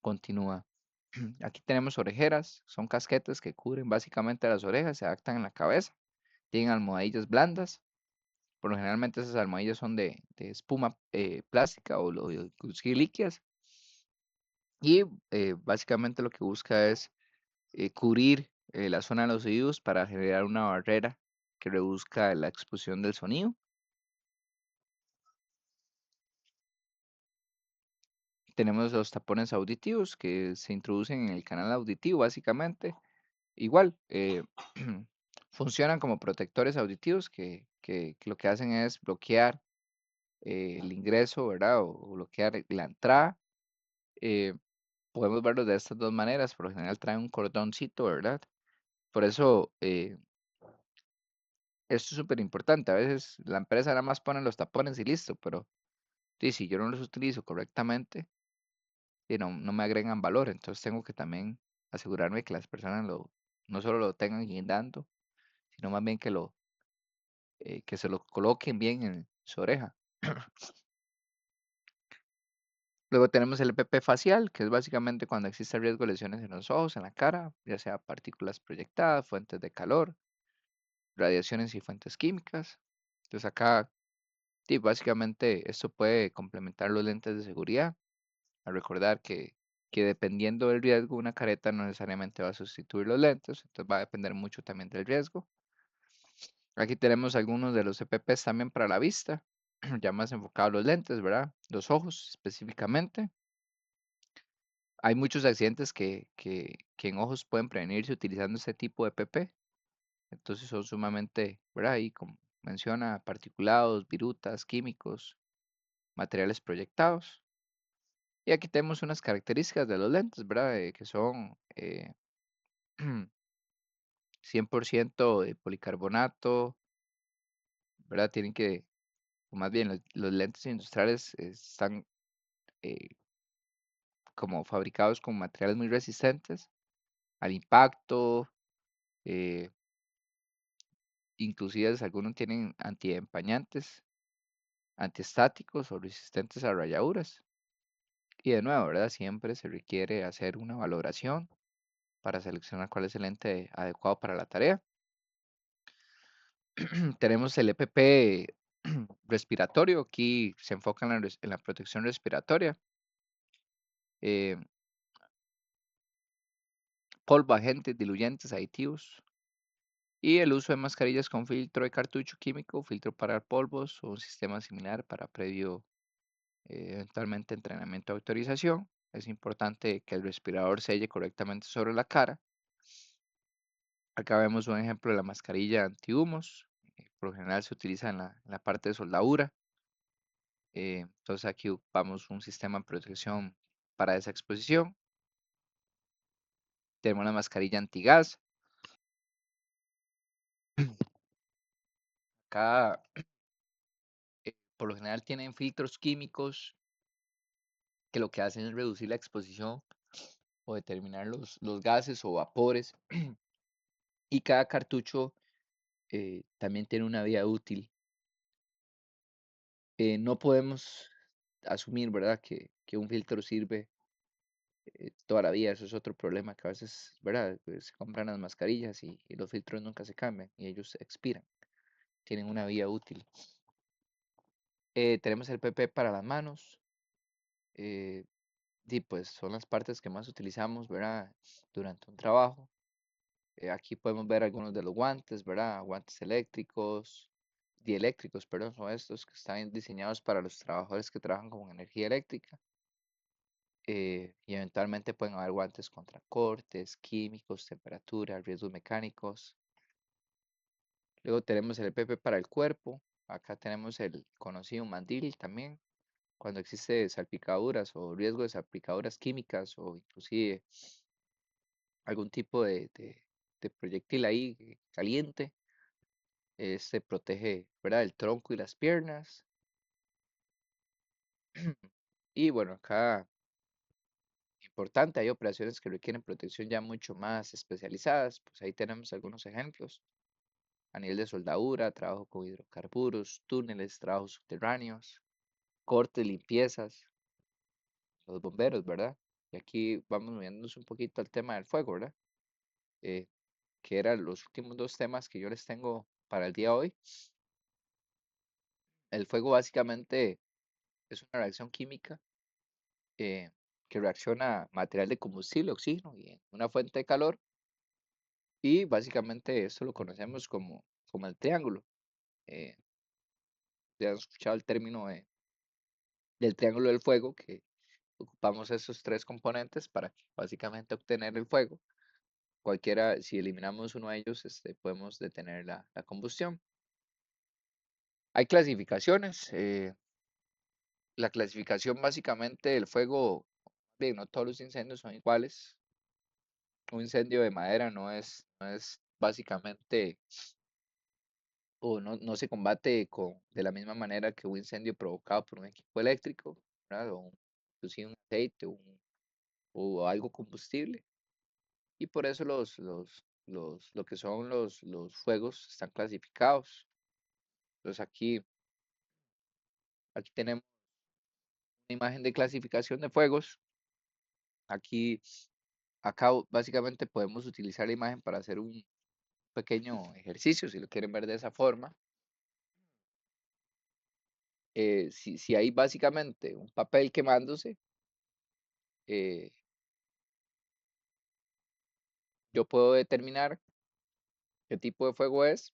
continúa. Aquí tenemos orejeras, son casquetes que cubren básicamente las orejas, se adaptan en la cabeza, tienen almohadillas blandas. Por lo generalmente esas almohadillas son de espuma plástica o inclusive líquidas. Y básicamente lo que busca es cubrir la zona de los oídos para generar una barrera que reduzca la exposición del sonido. Tenemos los tapones auditivos que se introducen en el canal auditivo básicamente. Igual, funcionan como protectores auditivos que lo que hacen es bloquear el ingreso, ¿verdad? O bloquear la entrada. eh, Podemos verlos de estas dos maneras. Por lo general traen un cordoncito, ¿verdad? Por eso, esto es súper importante. A veces la empresa nada más pone los tapones y listo, pero sí, si yo no los utilizo correctamente, no me agregan valor. Entonces tengo que también asegurarme que las personas no solo lo tengan guindando, sino más bien que se lo coloquen bien en su oreja. Luego tenemos el EPP facial, que es básicamente cuando existe riesgo de lesiones en los ojos, en la cara, ya sea partículas proyectadas, fuentes de calor, radiaciones y fuentes químicas. Entonces acá, sí, básicamente esto puede complementar los lentes de seguridad. A recordar que dependiendo del riesgo, una careta no necesariamente va a sustituir los lentes, entonces va a depender mucho también del riesgo. Aquí tenemos algunos de los EPPs también para la vista, ya más enfocados a los lentes, ¿verdad? Los ojos específicamente. Hay muchos accidentes que en ojos pueden prevenirse utilizando este tipo de EPP. Entonces son sumamente, ¿verdad? Y como menciona, particulados, virutas, químicos, materiales proyectados. Y aquí tenemos unas características de los lentes, ¿verdad? Que son 100% de policarbonato, ¿verdad? Tienen que, o más bien, los lentes industriales están eh, como fabricados con materiales muy resistentes al impacto, eh, inclusive algunos tienen antiempañantes, antiestáticos o resistentes a rayaduras. Y de nuevo, ¿verdad? Siempre se requiere hacer una valoración para seleccionar cuál es el lente adecuado para la tarea. Tenemos el EPP respiratorio, aquí se enfoca en la protección respiratoria. eh, Polvo, agentes, diluyentes, aditivos. Y el uso de mascarillas con filtro de cartucho químico, filtro para polvos o un sistema similar para previo, eventualmente entrenamiento de autorización. Es importante que el respirador selle correctamente sobre la cara. Acá vemos un ejemplo de la mascarilla antihumos. Por lo general se utiliza en la parte de soldadura. Entonces aquí ocupamos un sistema de protección para esa exposición. Tenemos la mascarilla antigas. Acá por lo general tienen filtros químicos que lo que hacen es reducir la exposición o determinar los gases o vapores. Y cada cartucho también tiene una vida útil. No podemos asumir, ¿verdad?, que un filtro sirve toda la vida. Eso es otro problema que a veces, ¿verdad?, pues, se compran las mascarillas y los filtros nunca se cambian y ellos expiran. Tienen una vida útil. Tenemos el PP para las manos. eh, y pues son las partes que más utilizamos, ¿verdad?, durante un trabajo. Aquí podemos ver algunos de los guantes, ¿verdad? Guantes eléctricos, dieléctricos, perdón, son estos que están diseñados para los trabajadores que trabajan con energía eléctrica. Y eventualmente pueden haber guantes contra cortes, químicos, temperatura, riesgos mecánicos. Luego tenemos el EPP para el cuerpo. Acá tenemos el conocido mandil también. Cuando existe salpicaduras o riesgo de salpicaduras químicas o inclusive algún tipo de proyectil ahí caliente. Este protege, ¿verdad? El tronco y las piernas. Y bueno, acá importante, hay operaciones que requieren protección ya mucho más especializadas. Pues ahí tenemos algunos ejemplos. A nivel de soldadura, trabajo con hidrocarburos, túneles, trabajos subterráneos, cortes, limpiezas, los bomberos, ¿verdad? Y aquí vamos moviéndonos un poquito al tema del fuego, ¿verdad? Eh, que eran los últimos dos temas que yo les tengo para el día de hoy. El fuego básicamente es una reacción química eh, que reacciona material de combustible, oxígeno y una fuente de calor. Y básicamente esto lo conocemos como el triángulo. Eh, ya han escuchado el término del triángulo del fuego, que ocupamos esos tres componentes para básicamente obtener el fuego. Cualquiera, si eliminamos uno de ellos, podemos detener la combustión. Hay clasificaciones. La clasificación básicamente del fuego, bien, no todos los incendios son iguales. Un incendio de madera no es básicamente, o no se combate de la misma manera que un incendio provocado por un equipo eléctrico, ¿verdad? Inclusive un aceite o algo combustible. Y por eso lo que son los fuegos están clasificados. Entonces aquí tenemos una imagen de clasificación de fuegos. Aquí, acá básicamente podemos utilizar la imagen para hacer un pequeño ejercicio, si lo quieren ver de esa forma. Si hay básicamente un papel quemándose, eh, yo puedo determinar qué tipo de fuego es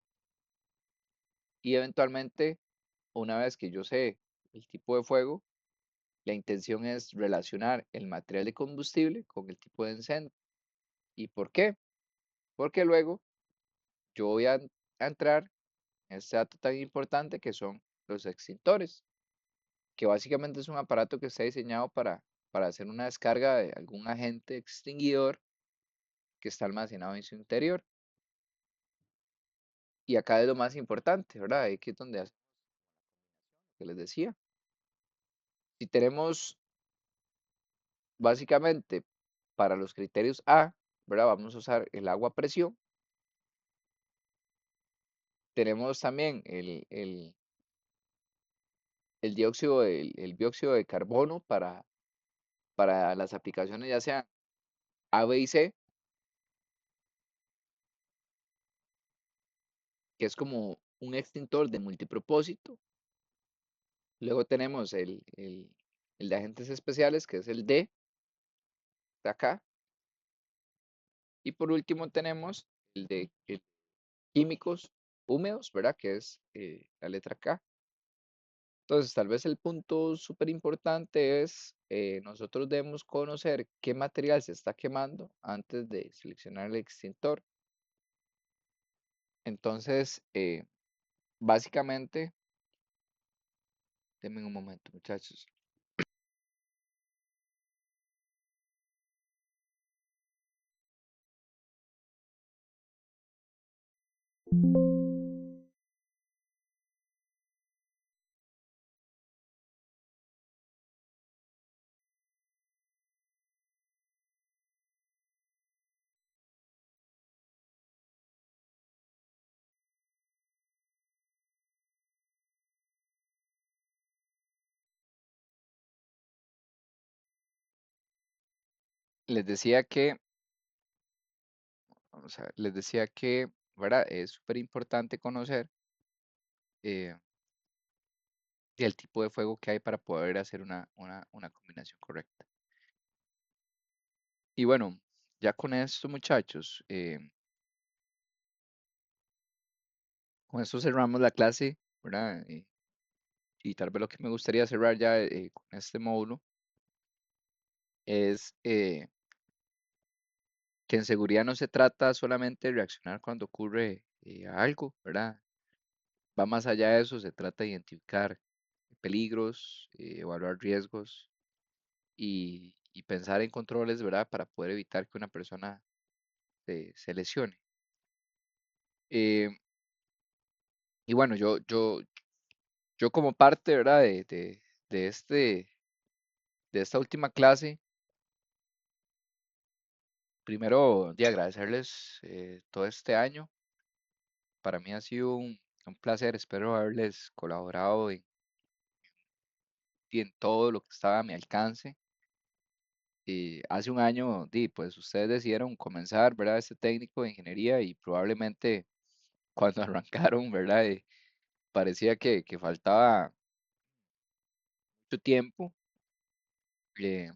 y eventualmente, una vez que yo sé el tipo de fuego, la intención es relacionar el material de combustible con el tipo de incendio. ¿Y por qué? Porque luego yo voy a entrar en este dato tan importante que son los extintores, que básicamente es un aparato que está diseñado para hacer una descarga de algún agente extinguidor que está almacenado en su interior. Y acá es lo más importante, ¿verdad? Aquí es donde hace lo que les decía. Si tenemos básicamente para los criterios A, ¿verdad? Vamos a usar el agua a presión. Tenemos también el dióxido, el dióxido de carbono para las aplicaciones ya sean A, B y C, que es como un extintor de multipropósito. Luego tenemos el de agentes especiales, que es el D de acá. Y por último tenemos el químicos húmedos, ¿verdad? Que es la letra K. Entonces, tal vez el punto súper importante es, nosotros debemos conocer qué material se está quemando antes de seleccionar el extintor. Entonces, básicamente, denme un momento, muchachos. Les decía que, vamos a ver, les decía que, ¿verdad? Es súper importante conocer eh, el tipo de fuego que hay para poder hacer una combinación correcta. Y bueno, ya con esto, muchachos, con esto cerramos la clase, ¿verdad? Y tal vez lo que me gustaría cerrar ya con este módulo es que en seguridad no se trata solamente de reaccionar cuando ocurre algo, ¿verdad? Va más allá de eso, se trata de identificar peligros, evaluar riesgos y pensar en controles, ¿verdad? Para poder evitar que una persona se lesione. Eh, y bueno, yo como parte, ¿verdad? De de esta última clase, primero de agradecerles todo este año. Para mí ha sido un placer, espero haberles colaborado en todo lo que estaba a mi alcance. Hace un año, pues ustedes decidieron comenzar, ¿verdad? Este técnico de ingeniería y probablemente cuando arrancaron, ¿verdad? Parecía que faltaba mucho tiempo. eh,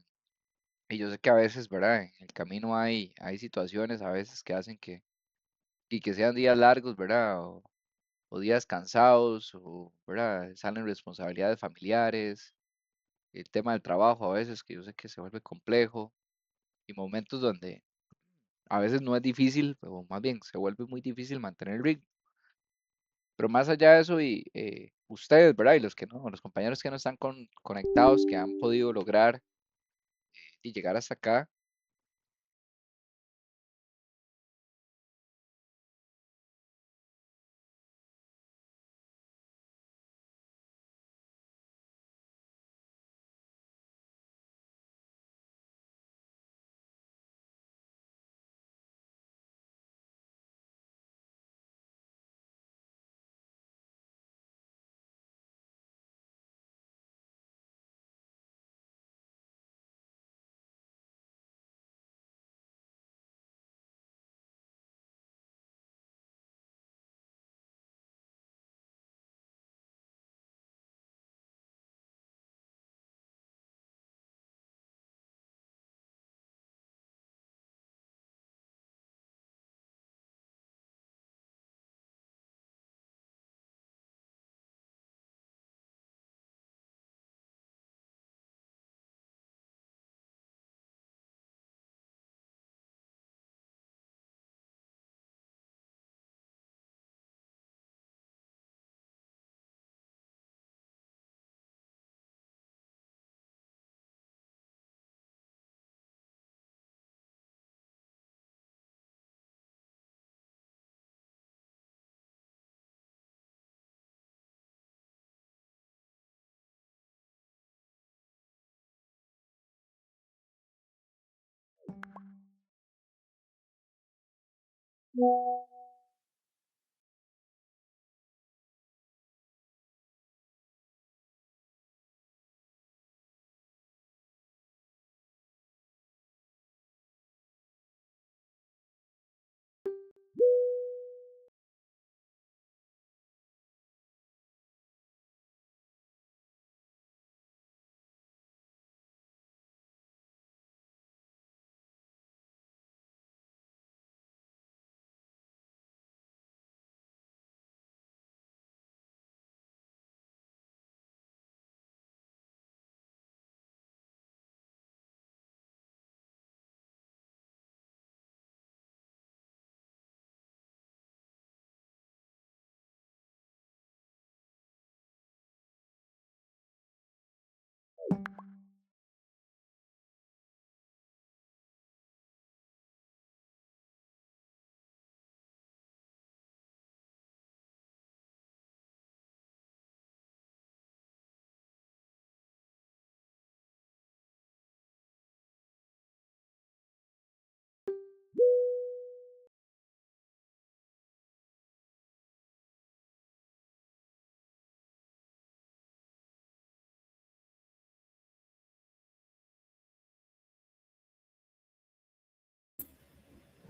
y yo sé que a veces, ¿verdad? En el camino hay situaciones a veces que hacen que sean días largos, ¿verdad? O días cansados, o, ¿verdad? Salen responsabilidades familiares, el tema del trabajo a veces, que yo sé que se vuelve complejo, y momentos donde a veces no es difícil, o más bien se vuelve muy difícil mantener el ritmo. Pero más allá de eso, y ustedes, ¿verdad? Y los que no, los compañeros que no están conectados, que han podido lograr y llegar hasta acá,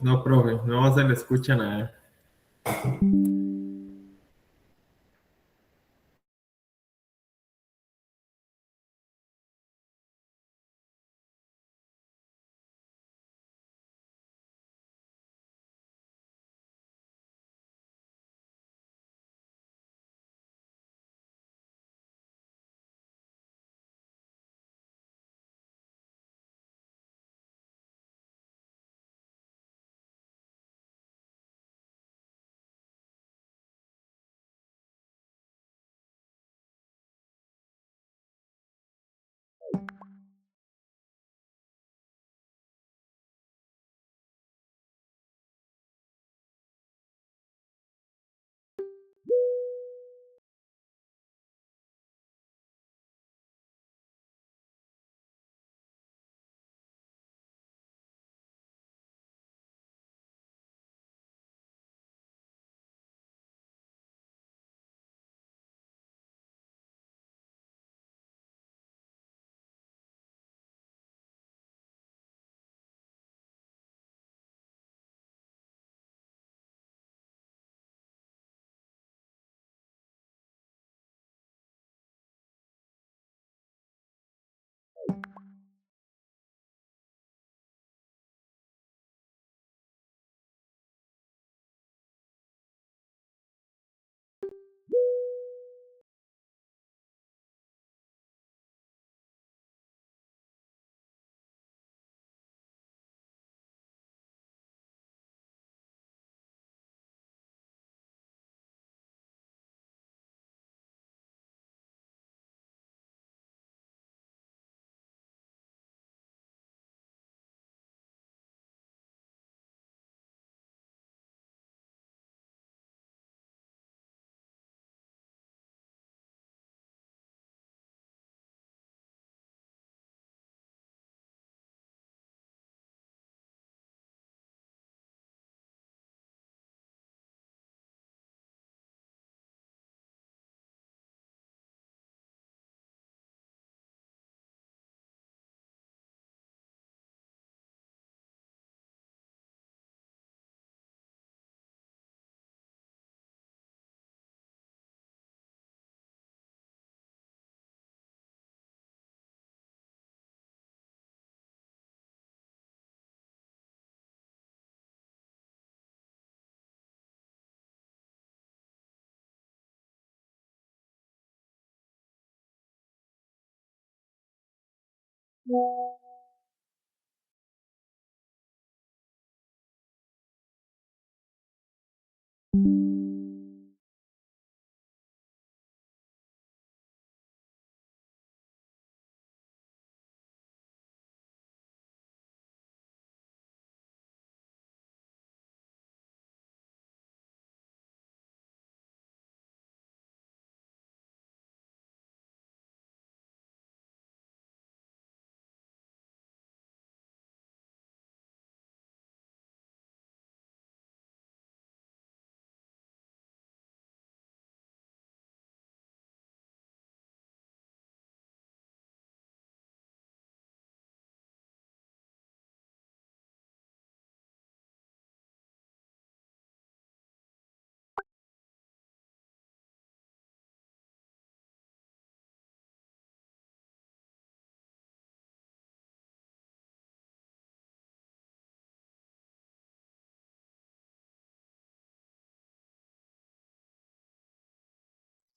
No, profe, no se le escucha nada.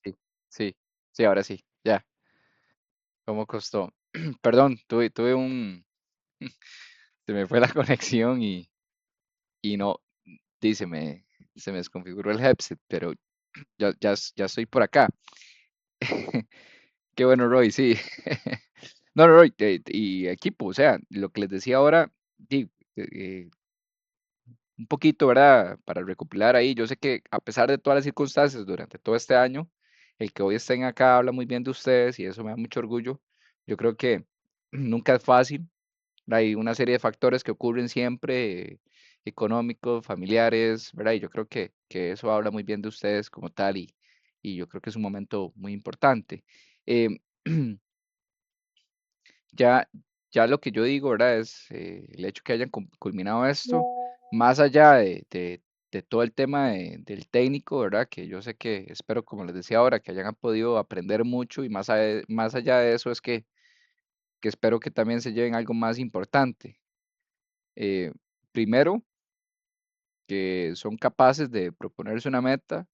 Sí, sí, sí, ahora sí, ya. ¿Cómo costó? Perdón, tuve un, se me fue la conexión y no, sí, se me desconfiguró el headset, pero ya estoy por acá. Qué bueno, Roy, sí. No, no, Roy, y equipo, o sea, lo que les decía ahora, di, un poquito, ¿verdad? Para recopilar ahí, yo sé que a pesar de todas las circunstancias durante todo este año, el que hoy estén acá habla muy bien de ustedes y eso me da mucho orgullo. Yo creo que nunca es fácil, hay una serie de factores que ocurren siempre, económicos, familiares, ¿verdad? Y yo creo que eso habla muy bien de ustedes como tal y yo creo que es un momento muy importante. Em, ya, ya lo que yo digo, ¿verdad? Es el hecho que hayan culminado esto, más allá de todo el tema del técnico, ¿verdad? Que yo sé que espero, como les decía ahora, que hayan podido aprender mucho y más allá de eso es que espero que también se lleven algo más importante. Eh, Primero, que son capaces de proponerse una meta,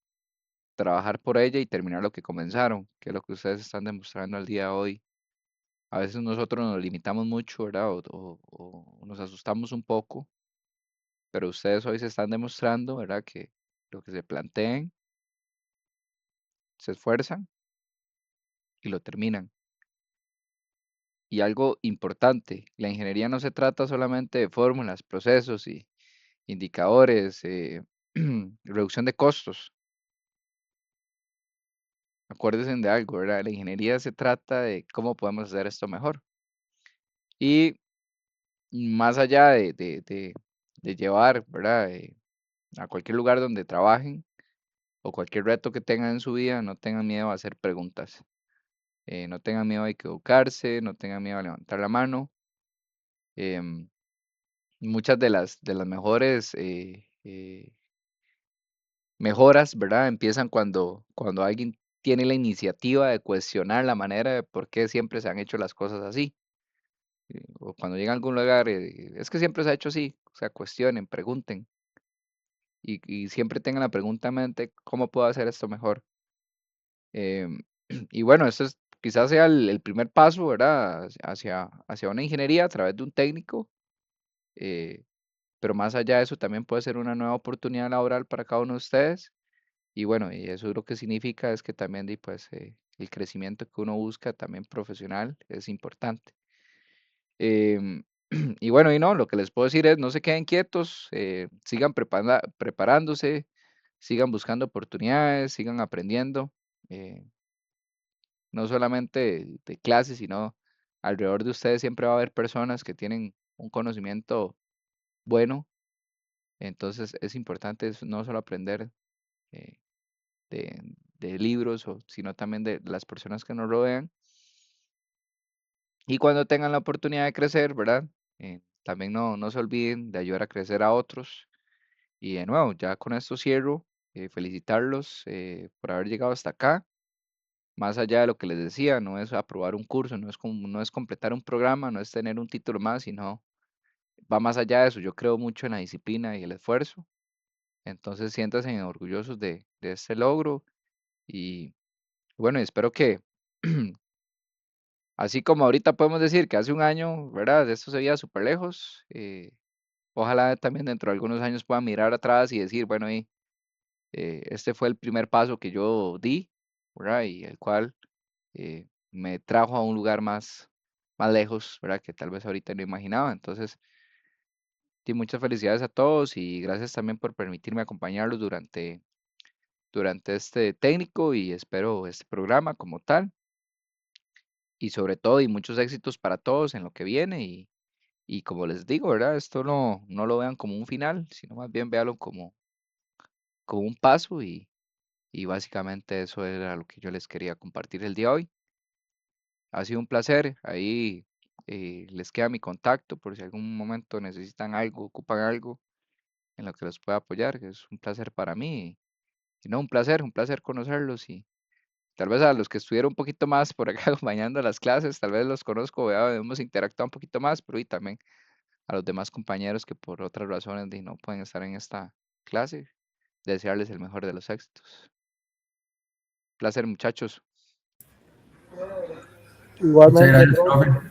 trabajar por ella y terminar lo que comenzaron, que es lo que ustedes están demostrando al día de hoy. A veces nosotros nos limitamos mucho, ¿verdad? O nos asustamos un poco, pero ustedes hoy se están demostrando, ¿verdad? Que lo que se planteen, se esfuerzan y lo terminan. Y algo importante, la ingeniería no se trata solamente de fórmulas, procesos y indicadores, reducción de costos. Acuérdense de algo, ¿verdad? La ingeniería se trata de cómo podemos hacer esto mejor. Y más allá de llevar, ¿verdad? A cualquier lugar donde trabajen o cualquier reto que tengan en su vida, no tengan miedo a hacer preguntas. No tengan miedo a equivocarse, no tengan miedo a levantar la mano. em, Muchas de las mejores mejoras, ¿verdad? Empiezan cuando alguien tiene la iniciativa de cuestionar la manera de por qué siempre se han hecho las cosas así. O cuando llegan a algún lugar, es que siempre se ha hecho así. O sea, cuestionen, pregunten y siempre tengan la pregunta en mente, ¿cómo puedo hacer esto mejor? Em, y bueno, esto es, quizás sea el primer paso, ¿verdad? Hacia una ingeniería a través de un técnico, eh, pero más allá de eso también puede ser una nueva oportunidad laboral para cada uno de ustedes. Y bueno, y eso lo que significa es que también pues, el crecimiento que uno busca también profesional es importante. Em, y bueno, y no, lo que les puedo decir es, no se queden quietos, sigan preparándose, sigan buscando oportunidades, sigan aprendiendo. eh, no solamente de clases, sino alrededor de ustedes siempre va a haber personas que tienen un conocimiento bueno, entonces es importante no solo aprender eh, de libros, sino también de las personas que nos rodean. Y cuando tengan la oportunidad de crecer, ¿verdad? También no se olviden de ayudar a crecer a otros. Y de nuevo, ya con esto cierro, felicitarlos por haber llegado hasta acá. Más allá de lo que les decía, no es aprobar un curso, no es completar un programa, no es tener un título más, sino va más allá de eso. Yo creo mucho en la disciplina y el esfuerzo. Entonces siéntanse orgullosos de este logro y bueno, espero que Así como ahorita podemos decir que hace un año, ¿verdad? Esto se veía súper lejos. Ojalá también dentro de algunos años pueda mirar atrás y decir, bueno, este fue el primer paso que yo di, ¿verdad? Y el cual me trajo a un lugar más lejos, ¿verdad? Que tal vez ahorita no imaginaba. Entonces, sí, muchas felicidades a todos y gracias también por permitirme acompañarlos durante este técnico y espero este programa como tal. Y sobre todo, y muchos éxitos para todos en lo que viene. Y como les digo, ¿verdad? Esto no lo vean como un final, sino más bien véanlo como un paso y básicamente eso era lo que yo les quería compartir el día de hoy. Ha sido un placer. Ahí les queda mi contacto por si algún momento necesitan algo, ocupan algo en lo que los pueda apoyar. Que es un placer para mí. Y no, un placer conocerlos y tal vez a los que estuvieron un poquito más por acá acompañando las clases, tal vez los conozco, hemos interactuado un poquito más, pero y también a los demás compañeros que por otras razones no pueden estar en esta clase, desearles el mejor de los éxitos. Placer, muchachos. Muchas Igualmente, gracias, profe.